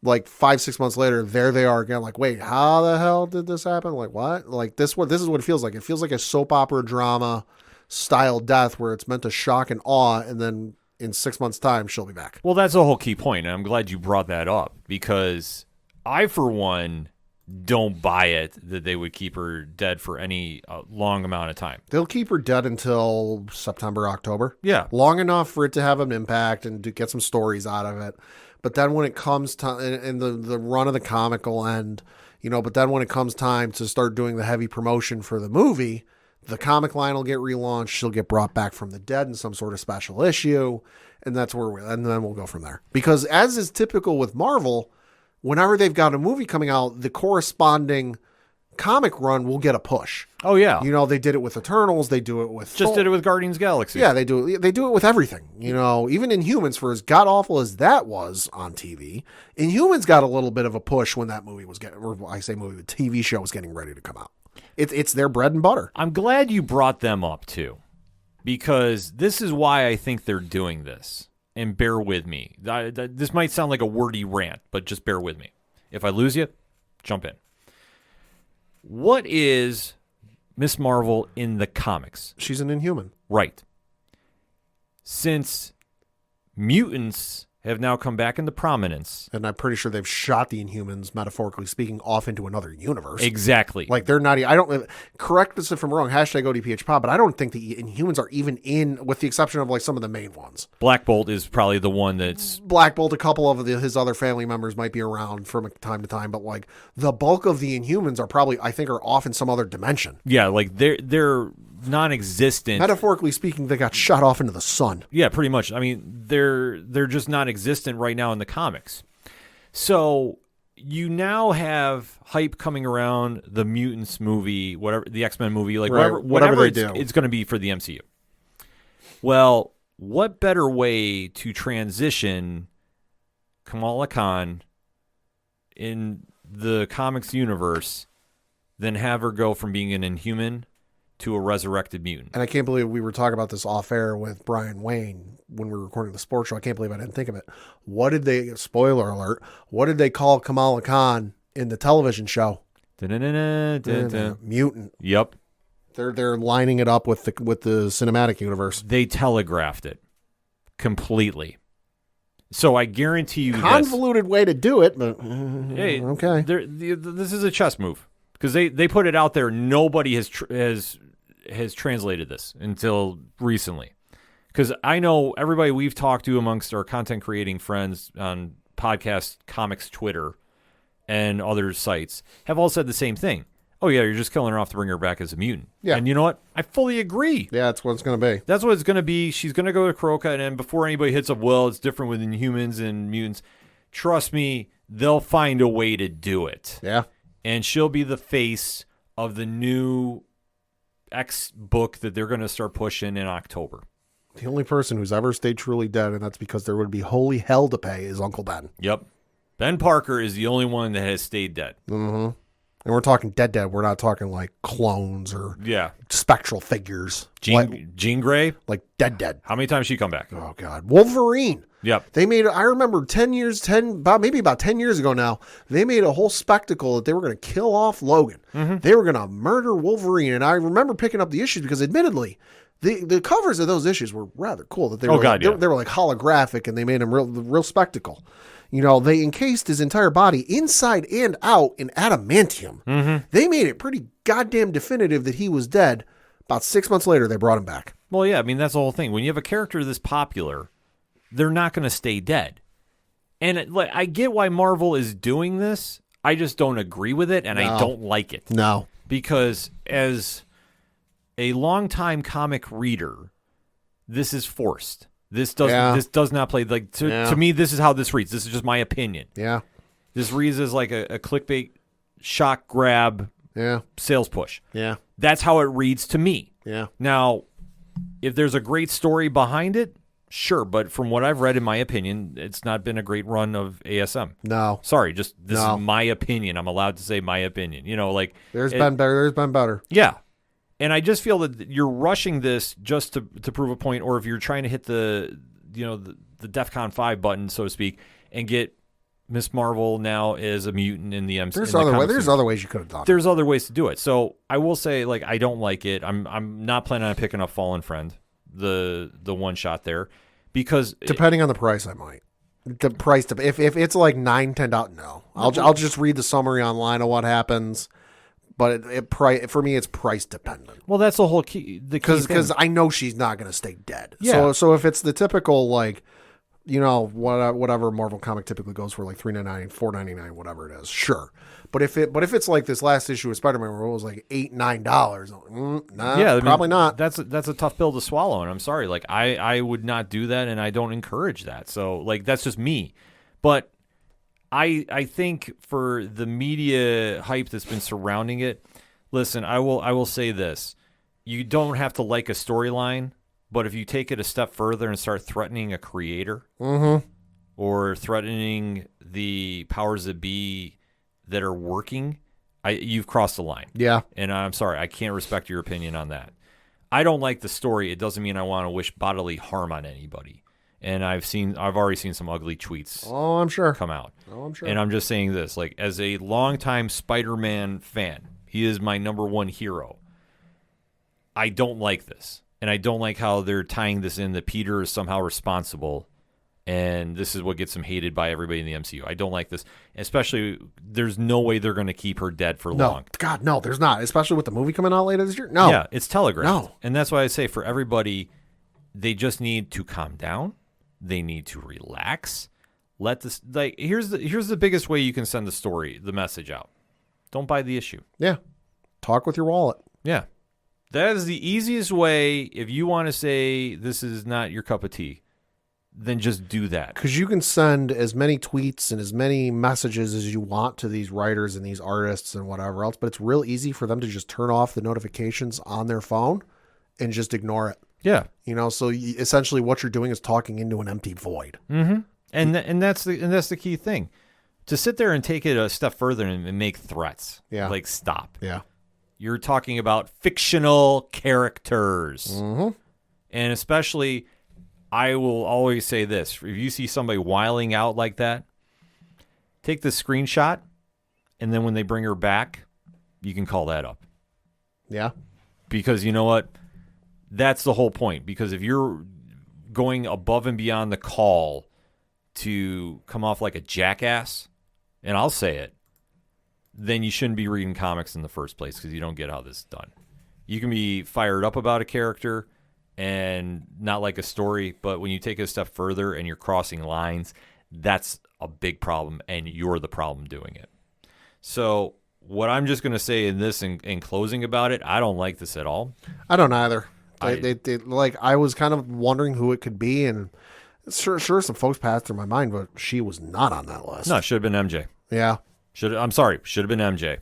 like 5-6 months later, there they are again. Like, wait, how the hell did this happen? Like, what? Like this is what it feels like. It feels like a soap opera drama style death where it's meant to shock and awe, and then in 6 months' time, she'll be back. Well, that's the whole key point, and I'm glad you brought that up, because I, for one, don't buy it that they would keep her dead for any long amount of time. They'll keep her dead until September, October. Yeah. Long enough for it to have an impact and to get some stories out of it. But then when it comes to in the run of the comic will end, but then when it comes time to start doing the heavy promotion for the movie, the comic line will get relaunched. She'll get brought back from the dead in some sort of special issue. And that's and then we'll go from there. Because as is typical with Marvel, whenever they've got a movie coming out, the corresponding comic run will get a push. Oh, yeah. They did it with Eternals. They do it with did it with Guardians of the Galaxy. Yeah, they do it with everything. Even Inhumans, for as god awful as that was on TV, Inhumans got a little bit of a push when that movie was getting, or I say movie, the TV show was getting ready to come out. It's their bread and butter. I'm glad you brought them up too, because this is why I think they're doing this. And bear with me. This might sound like a wordy rant, but just bear with me. If I lose you, jump in. What is Miss Marvel in the comics? She's an Inhuman. Right. Since mutants have now come back into prominence. And I'm pretty sure they've shot the Inhumans, metaphorically speaking, off into another universe. Exactly. Like they're not, correct us if I'm wrong, #ODPH pod, but I don't think the Inhumans are even in, with the exception of like some of the main ones. Black Bolt is probably the one that's... Black Bolt, a couple of his other family members might be around from time to time, but like the bulk of the Inhumans are probably, I think, are off in some other dimension. Yeah, like they're non-existent. Metaphorically speaking, they got shot off into the sun. Yeah, pretty much. I mean, they're just non-existent right now in the comics. So you now have hype coming around the Mutants movie, whatever, the X-Men movie, like right. whatever they do. It's going to be for the MCU. Well, what better way to transition Kamala Khan in the comics universe than have her go from being an Inhuman to a resurrected mutant? And I can't believe we were talking about this off air with Brian Wayne when we were recording the sports show. I can't believe I didn't think of it. What did they, spoiler alert, what did they call Kamala Khan in the television show? Da-na-na-na-da-da. Mutant. Yep. They're lining it up with the cinematic universe. They telegraphed it completely. So I guarantee you Convoluted way to do it, but hey, okay. This is a chess move because they put it out there. Nobody has translated this until recently. Because I know everybody we've talked to amongst our content creating friends on podcast, comics, Twitter, and other sites have all said the same thing. Oh, yeah, you're just killing her off to bring her back as a mutant. Yeah. And you know what? I fully agree. Yeah, that's what it's going to be. That's what it's going to be. She's going to go to Kroka, and then before anybody hits up, well, it's different within humans and mutants. Trust me, they'll find a way to do it. Yeah. And she'll be the face of the new X book that they're going to start pushing in October. The only person who's ever stayed truly dead, and that's because there would be holy hell to pay, is Uncle Ben. Yep. Ben Parker is the only one that has stayed dead. Mm-hmm. And we're talking dead. We're not talking like clones or spectral figures. Jean Grey? Like dead. How many times she come back? Oh, God. Wolverine. Yep. They made, I remember about 10 years ago now, they made a whole spectacle that they were going to kill off Logan. Mm-hmm. They were going to murder Wolverine. And I remember picking up the issues because admittedly, the covers of those issues were rather cool. That they were they were like holographic and they made them real spectacle. You know, they encased his entire body inside and out in adamantium. Mm-hmm. They made it pretty goddamn definitive that he was dead. About 6 months later, they brought him back. Well, yeah, I mean, that's the whole thing. When you have a character this popular, they're not going to stay dead. And I get why Marvel is doing this. I just don't agree with it, and I don't like it. No. Because as a longtime comic reader, this is forced. This does not play like to me. This is how this reads. This is just my opinion. Yeah, this reads as like a clickbait, shock grab, sales push. Yeah, that's how it reads to me. Yeah. Now, if there's a great story behind it, sure. But from what I've read, in my opinion, it's not been a great run of ASM. No, sorry, this is my opinion. I'm allowed to say my opinion. You know, like there's been better. Yeah. And I just feel that you're rushing this just to prove a point, or if you're trying to hit the DEFCON 5 button, so to speak, and get Miss Marvel now as a mutant in the MCU. There's other ways you could have done it. There's other ways to do it. So I will say, like, I don't like it. I'm not planning on picking up Fallen Friend, the one shot there, because depending on the price, I might. The price if it's like $9-10, no. I'll just read the summary online of what happens. But for me, it's price dependent. Well, that's the whole key. Because I know she's not going to stay dead. Yeah. So if it's the typical, like, you know, whatever Marvel comic typically goes for, like $3.99, $4.99, whatever it is, sure. But if it's like this last issue of Spider-Man where it was like $8-9, probably not. That's a tough pill to swallow, and I'm sorry. Like I would not do that, and I don't encourage that. So like that's just me. But I think for the media hype that's been surrounding it, listen, I will say this. You don't have to like a storyline, but if you take it a step further and start threatening a creator or threatening the powers that be that are working, you've crossed the line. Yeah. And I'm sorry, I can't respect your opinion on that. I don't like the story. It doesn't mean I want to wish bodily harm on anybody. And I've already seen some ugly tweets. Oh, I'm sure. Come out. Oh, I'm sure. And I'm just saying this, like, as a longtime Spider-Man fan, he is my number one hero. I don't like this. And I don't like how they're tying this in that Peter is somehow responsible. And this is what gets him hated by everybody in the MCU. I don't like this. Especially, there's no way they're going to keep her dead for long. God, no, there's not. Especially with the movie coming out later this year. No. Yeah, it's telegraphed. No. And that's why I say for everybody, they just need to calm down. They need to relax. Let this, like, here's the biggest way you can send the message out. Don't buy the issue. Yeah. Talk with your wallet. Yeah. That is the easiest way. If you want to say this is not your cup of tea, then just do that. Because you can send as many tweets and as many messages as you want to these writers and these artists and whatever else, but it's real easy for them to just turn off the notifications on their phone and just ignore it. Yeah. You know, so essentially what you're doing is talking into an empty void. Mm-hmm. And that's the key thing. To sit there and take it a step further and make threats. Yeah. Like, stop. Yeah. You're talking about fictional characters. Mm-hmm. And especially, I will always say this. If you see somebody wiling out like that, take the screenshot, and then when they bring her back, you can call that up. Yeah. Because you know what? That's the whole point. Because if you're going above and beyond the call to come off like a jackass, and I'll say it, then you shouldn't be reading comics in the first place because you don't get how this is done. You can be fired up about a character and not like a story, but when you take it a step further and you're crossing lines, that's a big problem, and you're the problem doing it. So what I'm just going to say in this, in closing about it, I don't like this at all. I don't either. I was kind of wondering who it could be, and sure some folks passed through my mind, but she was not on that list. No, it should have been MJ. Yeah. Should have been MJ.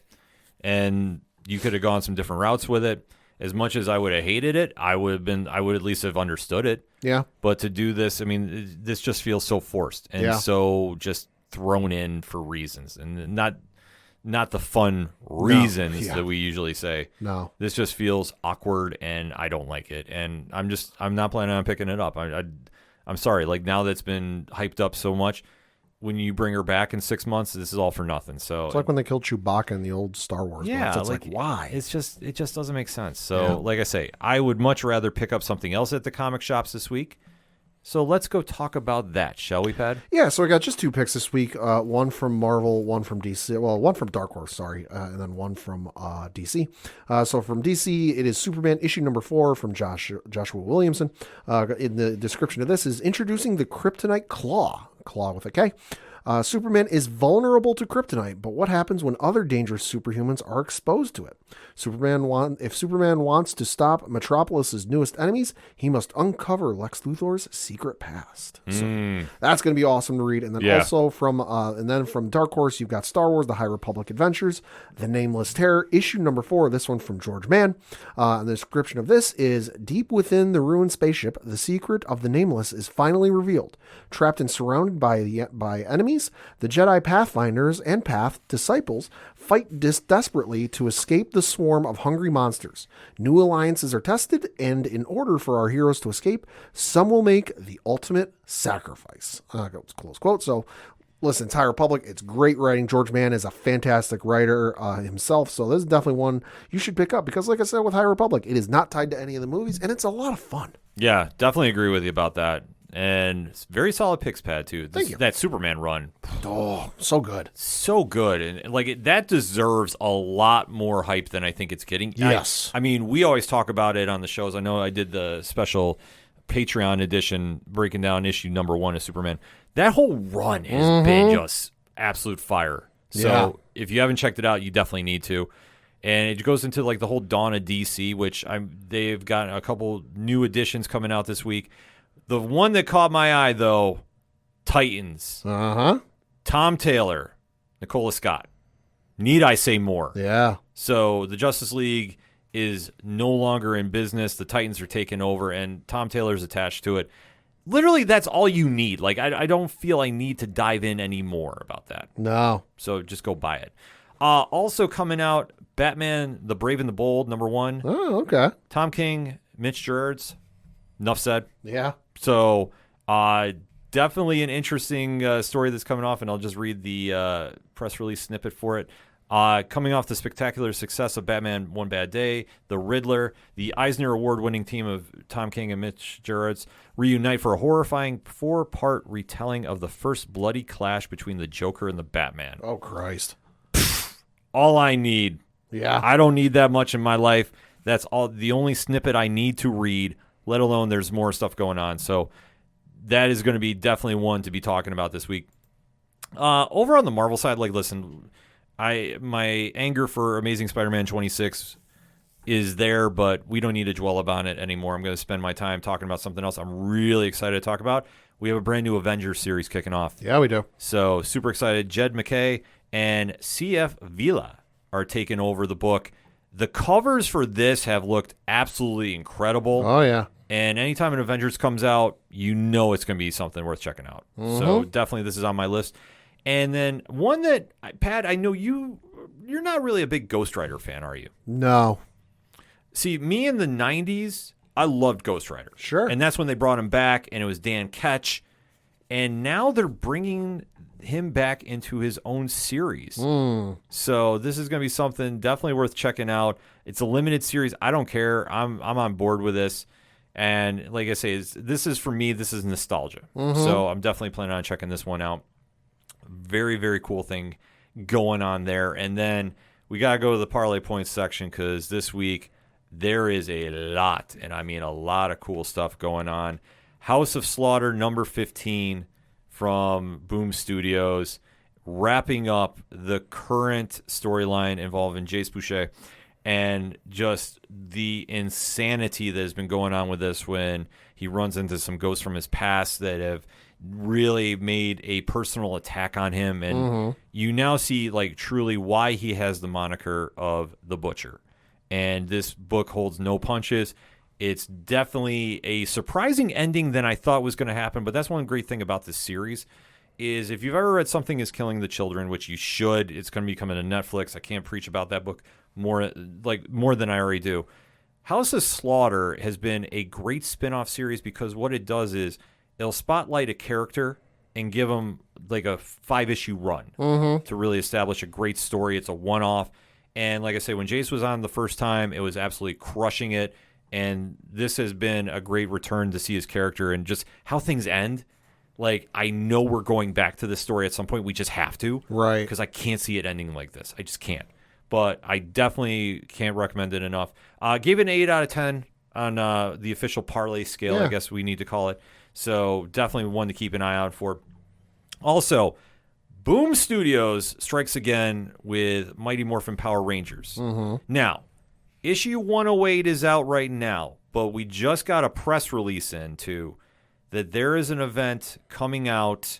And you could have gone some different routes with it. As much as I would have hated it, I would at least have understood it. Yeah. But to do this, I mean, this just feels so forced and so just thrown in for reasons, and not the fun reasons that we usually say. No. This just feels awkward, and I don't like it. And I'm not planning on picking it up. I'm sorry. Like, now that's been hyped up so much, when you bring her back in 6 months, this is all for nothing. So it's like when they killed Chewbacca in the old Star Wars. Yeah, ones. It's like why? It just doesn't make sense. So, like I say, I would much rather pick up something else at the comic shops this week. So let's go talk about that, shall we, Pad? Yeah, so I got just 2 picks this week. One from Marvel, one from DC. Well, one from Dark Horse, sorry, and then one from DC. So from DC, it is Superman issue number 4 from Joshua Williamson. In the description of this is introducing the Kryptonite Claw with a K. Superman is vulnerable to kryptonite, but what happens when other dangerous superhumans are exposed to it? If Superman wants to stop Metropolis's newest enemies, he must uncover Lex Luthor's secret past. So that's going to be awesome to read. And then also from Dark Horse, you've got Star Wars: The High Republic Adventures, The Nameless Terror, issue number 4. This one from George Mann. And the description of this is: deep within the ruined spaceship, the secret of the Nameless is finally revealed. Trapped and surrounded by enemies, the Jedi Pathfinders and Path disciples fight desperately to escape the swarm of hungry monsters. New alliances are tested, and in order for our heroes to escape, some will make the ultimate sacrifice. Close quote. So, listen, High Republic, it's great writing. George Mann is a fantastic writer himself, so this is definitely one you should pick up because, like I said, with High Republic, it is not tied to any of the movies, and it's a lot of fun. Yeah, definitely agree with you about that. And it's very solid picks, Pad, too. Thank you. That Superman run. Oh, so good. So good. And like that deserves a lot more hype than I think it's getting. Yes. I mean, we always talk about it on the shows. I know I did the special Patreon edition breaking down issue number 1 of Superman. That whole run has been just absolute fire. So if you haven't checked it out, you definitely need to. And it goes into like the whole dawn of DC, which they've got a couple new editions coming out this week. The one that caught my eye, though, Titans. Tom Taylor, Nicola Scott. Need I say more? Yeah. So the Justice League is no longer in business. The Titans are taking over, and Tom Taylor's attached to it. Literally, that's all you need. Like, I don't feel I need to dive in any more about that. No. So just go buy it. Also coming out, Batman, The Brave and the Bold, number 1. Oh, okay. Tom King, Mitch Gerards. Enough said. Yeah. So definitely an interesting story that's coming off, and I'll just read the press release snippet for it. Coming off the spectacular success of Batman One Bad Day, The Riddler, the Eisner Award-winning team of Tom King and Mitch Gerards reunite for a horrifying 4-part retelling of the first bloody clash between the Joker and the Batman. Oh, Christ. All I need. Yeah. I don't need that much in my life. That's all. The only snippet I need to read, let alone there's more stuff going on. So that is going to be definitely one to be talking about this week. Over on the Marvel side, like, listen, my anger for Amazing Spider-Man 26 is there, but we don't need to dwell upon it anymore. I'm going to spend my time talking about something else I'm really excited to talk about. We have a brand new Avengers series kicking off. Yeah, we do. So super excited. Jed McKay and C.F. Vila are taking over the book. The covers for this have looked absolutely incredible. Oh, yeah. And anytime an Avengers comes out, you know it's going to be something worth checking out. So definitely this is on my list. And then one that, Pat, I know you're not really a big Ghost Rider fan, are you? No. See, me in the 90s, I loved Ghost Rider. Sure. And that's when they brought him back, and it was Dan Ketch. And now they're bringing him back into his own series. So this is going to be something definitely worth checking out. It's a limited series. I don't care. I'm on board with this. And like I say, this is for me, this is nostalgia. So I'm definitely planning on checking this one out. Very, very cool thing going on there. And then we got to go to the parlay points section because this week there is a lot, and I mean a lot of cool stuff going on. House of Slaughter number 15 from Boom Studios, wrapping up the current storyline involving Jace Boucher and just the insanity that has been going on with this when he runs into some ghosts from his past that have really made a personal attack on him. And you now see like truly why he has the moniker of the Butcher. And this book holds no punches. It's definitely a surprising ending than I thought was going to happen. But that's one great thing about this series is if you've ever read Something is Killing the Children, which you should, it's going to be coming to Netflix. I can't preach about that book more than I already do. House of Slaughter has been a great spin-off series because what it does is it'll spotlight a character and give them like a 5-issue run to really establish a great story. It's a one-off. And like I say, when Jace was on the first time, it was absolutely crushing it. And this has been a great return to see his character and just how things end. Like, I know we're going back to this story at some point. We just have to. Right. Because I can't see it ending like this. I just can't. But I definitely can't recommend it enough. Gave it an 8 out of 10 on the official parlay scale, I guess we need to call it. So definitely one to keep an eye out for. Also, Boom Studios strikes again with Mighty Morphin Power Rangers. Now, issue 108 is out right now, but we just got a press release into that there is an event coming out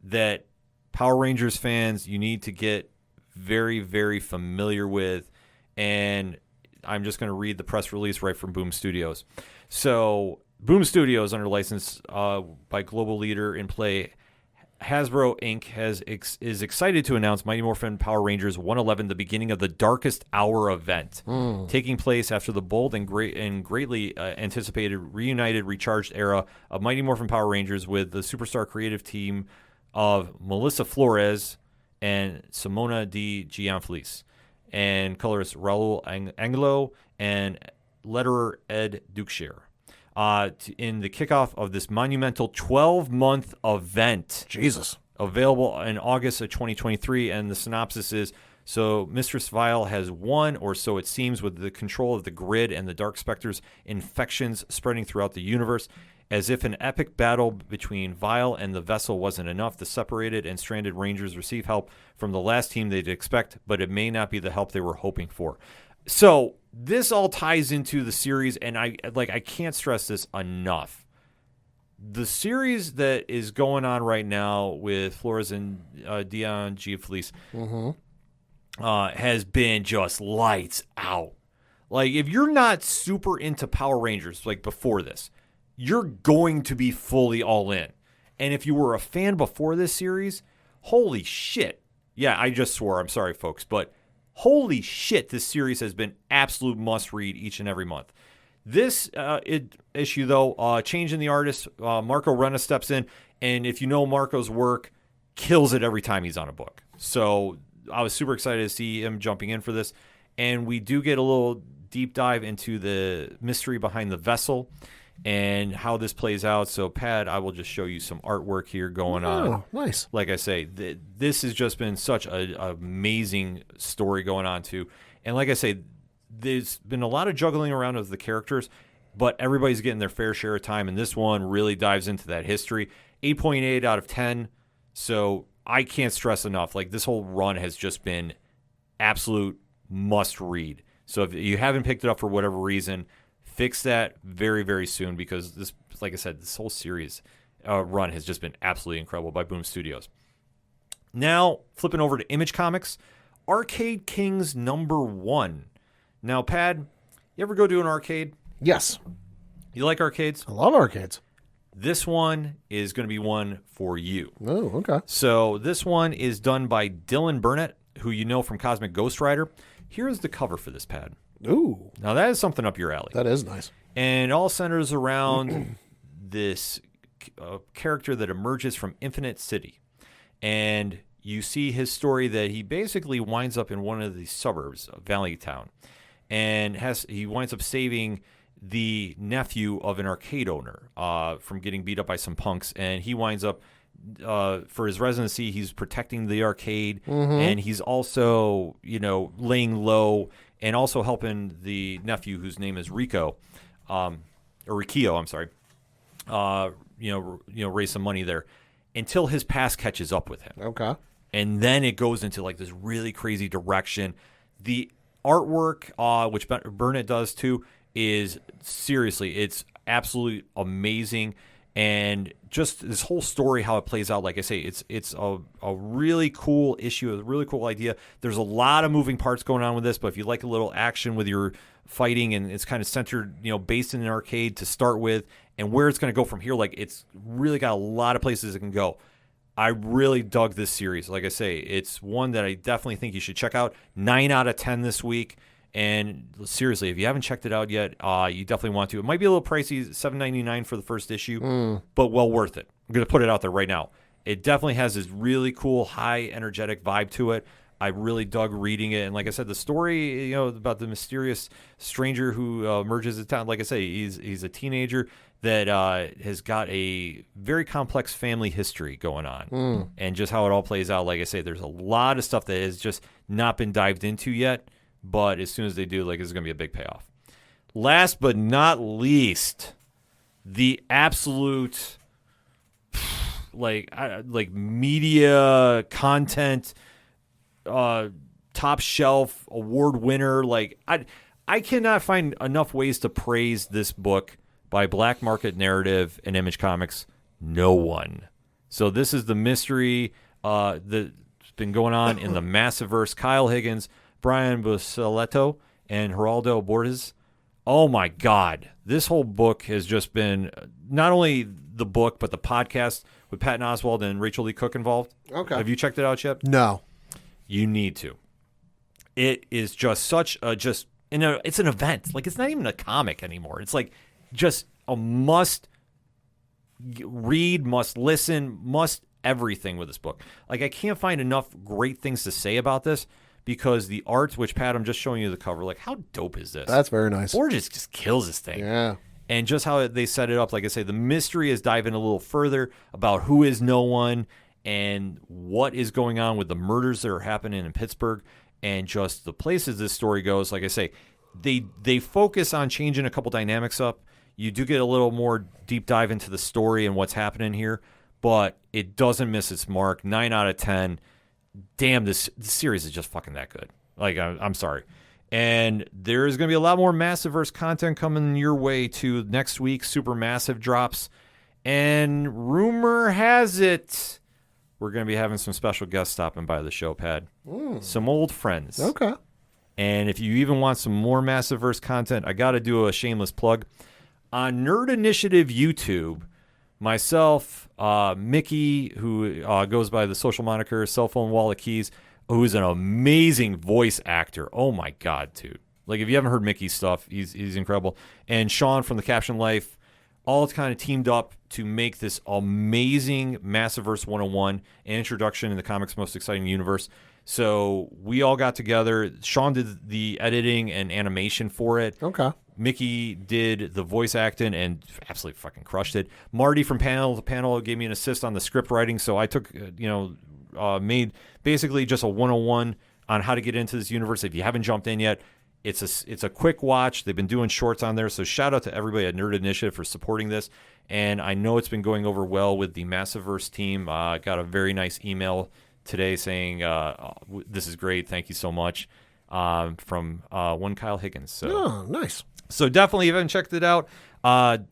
that Power Rangers fans, you need to get very, very familiar with. And I'm just going to read the press release right from Boom Studios. So, Boom Studios, under license by global leader in play Hasbro Inc. is excited to announce Mighty Morphin Power Rangers 111, the beginning of the Darkest Hour event, taking place after the bold and greatly anticipated reunited, recharged era of Mighty Morphin Power Rangers with the superstar creative team of Melissa Flores and Simona Di Gianfelice, and colorist Raul Angelo and letterer Ed Dukeshire. In the kickoff of this monumental 12-month event. Jesus. Available in August of 2023, and the synopsis is, so Mistress Vile has won, or so it seems, with the control of the grid and the Dark Spectre's infections spreading throughout the universe. As if an epic battle between Vile and the vessel wasn't enough, the separated and stranded Rangers receive help from the last team they'd expect, but it may not be the help they were hoping for. So this all ties into the series, and I can't stress this enough. The series that is going on right now with Flores and Dion Gianfelice has been just lights out. Like, if you're not super into Power Rangers like before this, you're going to be fully all in. And if you were a fan before this series, holy shit. Yeah, I just swore. I'm sorry, folks, but holy shit, this series has been absolute must-read each and every month. This issue, though, change in the artist, Marco Renna steps in, and if you know Marco's work, kills it every time he's on a book. So I was super excited to see him jumping in for this. And we do get a little deep dive into the mystery behind the vessel and how this plays out. So, Pat, I will just show you some artwork here going on. Oh, nice. Like I say, this has just been such an amazing story going on, too. And like I say, there's been a lot of juggling around of the characters, but everybody's getting their fair share of time, and this one really dives into that history. 8.8 out of 10, so I can't stress enough. Like, this whole run has just been absolute must-read. So if you haven't picked it up for whatever reason, fix that very, very soon, because this, like I said, this whole series run has just been absolutely incredible by Boom Studios. Now, flipping over to Image Comics, Arcade Kings #1. Now, Pad, you ever go to an arcade? Yes. You like arcades? I love arcades. This one is going to be one for you. Oh, okay. So this one is done by Dylan Burnett, who you know from Cosmic Ghost Rider. Here's the cover for this, Pad. Ooh. Now, that is something up your alley. That is nice. And it all centers around this character that emerges from Infinite City. and you see his story that he basically winds up in one of the suburbs of Valleytown, and he winds up saving the nephew of an arcade owner from getting beat up by some punks, and he winds up for his residency, he's protecting the arcade, and he's also, laying low and also helping the nephew, whose name is Rico, or Rikio, I'm sorry, raise some money there until his past catches up with him. Okay. And then it goes into like this really crazy direction. The artwork, which Burnett does too, is seriously, it's absolutely amazing. And just this whole story, how it plays out, like I say, it's a really cool issue, a really cool idea. There's a lot of moving parts going on with this, but if you like a little action with your fighting, and it's kind of centered, based in an arcade to start with, and where it's going to go from here, like it's really got a lot of places it can go. I really dug this series. Like I say, it's one that I definitely think you should check out. 9 out of 10 this week. And seriously, if you haven't checked it out yet, you definitely want to. It might be a little pricey, $7.99 for the first issue, but well worth it. I'm going to put it out there right now. It definitely has this really cool, high, energetic vibe to it. I really dug reading it. And like I said, the story, about the mysterious stranger who emerges in town, like I say, he's a teenager that has got a very complex family history going on. And just how it all plays out, like I say, there's a lot of stuff that has just not been dived into yet. But as soon as they do, it's going to be a big payoff. Last but not least, the absolute media content, top shelf award winner. I cannot find enough ways to praise this book by Black Market Narrative and Image Comics. No one. So this is the mystery that's been going on in the Massiverse. Kyle Higgins, Brian Buccellato, and Geraldo Borges. Oh my God. This whole book has just been not only the book, but the podcast with Patton Oswalt and Rachel Lee Cook involved. Okay. Have you checked it out, Chip? No. You need to. It is just such a, it's an event. It's not even a comic anymore. It's just a must read, must listen, must everything with this book. I can't find enough great things to say about this. Because the art, which Pat, I'm just showing you the cover, how dope is this? That's very nice. Borges just kills this thing. Yeah. And just how they set it up, like I say, the mystery is diving a little further about who is no one and what is going on with the murders that are happening in Pittsburgh, and just the places this story goes. Like I say, they focus on changing a couple dynamics up. You do get a little more deep dive into the story and what's happening here, but it doesn't miss its mark. 9 out of 10. Damn, this series is just fucking that good. I'm sorry. And there's going to be a lot more Massiverse content coming your way too. Next week, Supermassive drops. And rumor has it, we're going to be having some special guests stopping by the show, Pad. Some old friends. Okay. And if you even want some more Massiverse content, I got to do a shameless plug. On Nerd Initiative YouTube, myself, Mickey, who goes by the social moniker Cell Phone Wallet Keys, who's an amazing voice actor. Oh my God, dude! If you haven't heard Mickey's stuff, he's incredible. And Sean from the Caption Life, all kind of teamed up to make this amazing Massiverse 101, an introduction in the comics' most exciting universe. So we all got together. Sean did the editing and animation for it. Okay. Mickey did the voice acting and absolutely fucking crushed it. Marty from Panel to Panel gave me an assist on the script writing, so I took, made basically just a 101 on how to get into this universe. If you haven't jumped in yet, it's a quick watch. They've been doing shorts on there, so shout out to everybody at Nerd Initiative for supporting this. And I know it's been going over well with the Massiverse team. Got a very nice email today saying, this is great, thank you so much, from one Kyle Higgins. So, oh, nice. So definitely, if you haven't checked it out,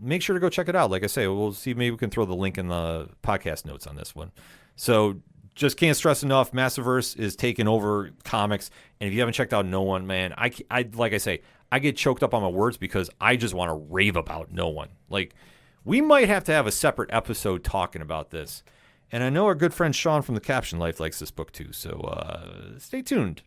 make sure to go check it out. Like I say, we'll see, maybe we can throw the link in the podcast notes on this one. So just can't stress enough, Massiverse is taking over comics. And if you haven't checked out No One, man, I like I say, I get choked up on my words because I just want to rave about No One. We might have to have a separate episode talking about this. And I know our good friend Sean from the Caption Life likes this book too. So stay tuned. ...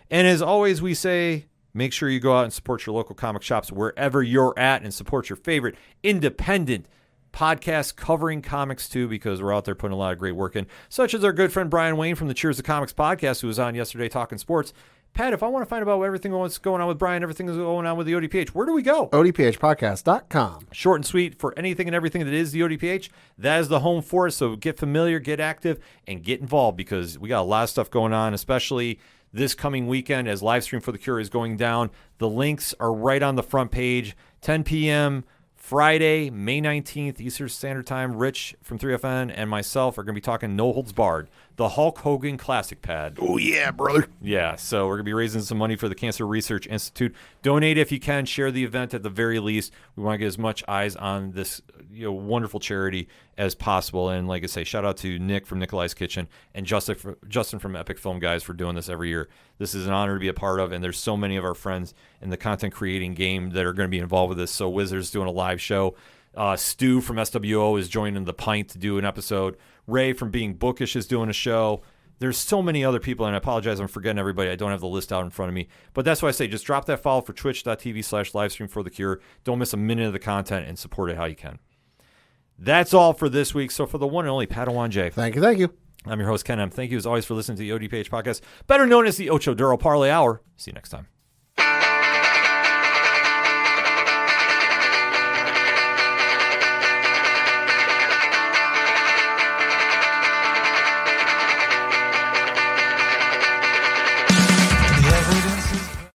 And as always, we say, make sure you go out and support your local comic shops wherever you're at and support your favorite independent podcasts covering comics too, because we're out there putting a lot of great work in, such as our good friend Brian Wayne from the Cheers to Comics podcast, who was on yesterday talking sports. Pat, if I want to find out everything what's going on with Brian, everything that's going on with the ODPH, where do we go? ODPHpodcast.com. Short and sweet for anything and everything that is the ODPH. That is the home for us. So get familiar, get active, and get involved, because we got a lot of stuff going on, especially this coming weekend as Livestream for the Cure is going down. The links are right on the front page. 10 p.m. Friday, May 19th, Eastern Standard Time. Rich from 3FN and myself are going to be talking No Holds Barred, the Hulk Hogan Classic Pad. Oh, yeah, brother. Yeah, so we're going to be raising some money for the Cancer Research Institute. Donate if you can. Share the event at the very least. We want to get as much eyes on this wonderful charity as possible. And like I say, shout out to Nick from Nikolai's Kitchen and Justin from Epic Film Guys for doing this every year. This is an honor to be a part of, and there's so many of our friends in the content creating game that are going to be involved with this. So Wizard's doing a live show. Stu from SWO is joining The Pint to do an episode. Ray from Being Bookish is doing a show. There's so many other people, and I apologize, I'm forgetting everybody. I don't have the list out in front of me. But that's why I say just drop that follow for twitch.tv/livestream for the cure. Don't miss a minute of the content and support it how you can. That's all for this week. So for the one and only Padawan J. Thank you. I'm your host, Ken M. Thank you as always for listening to the ODPH podcast, better known as the Ocho Duro Parlay Hour. See you next time.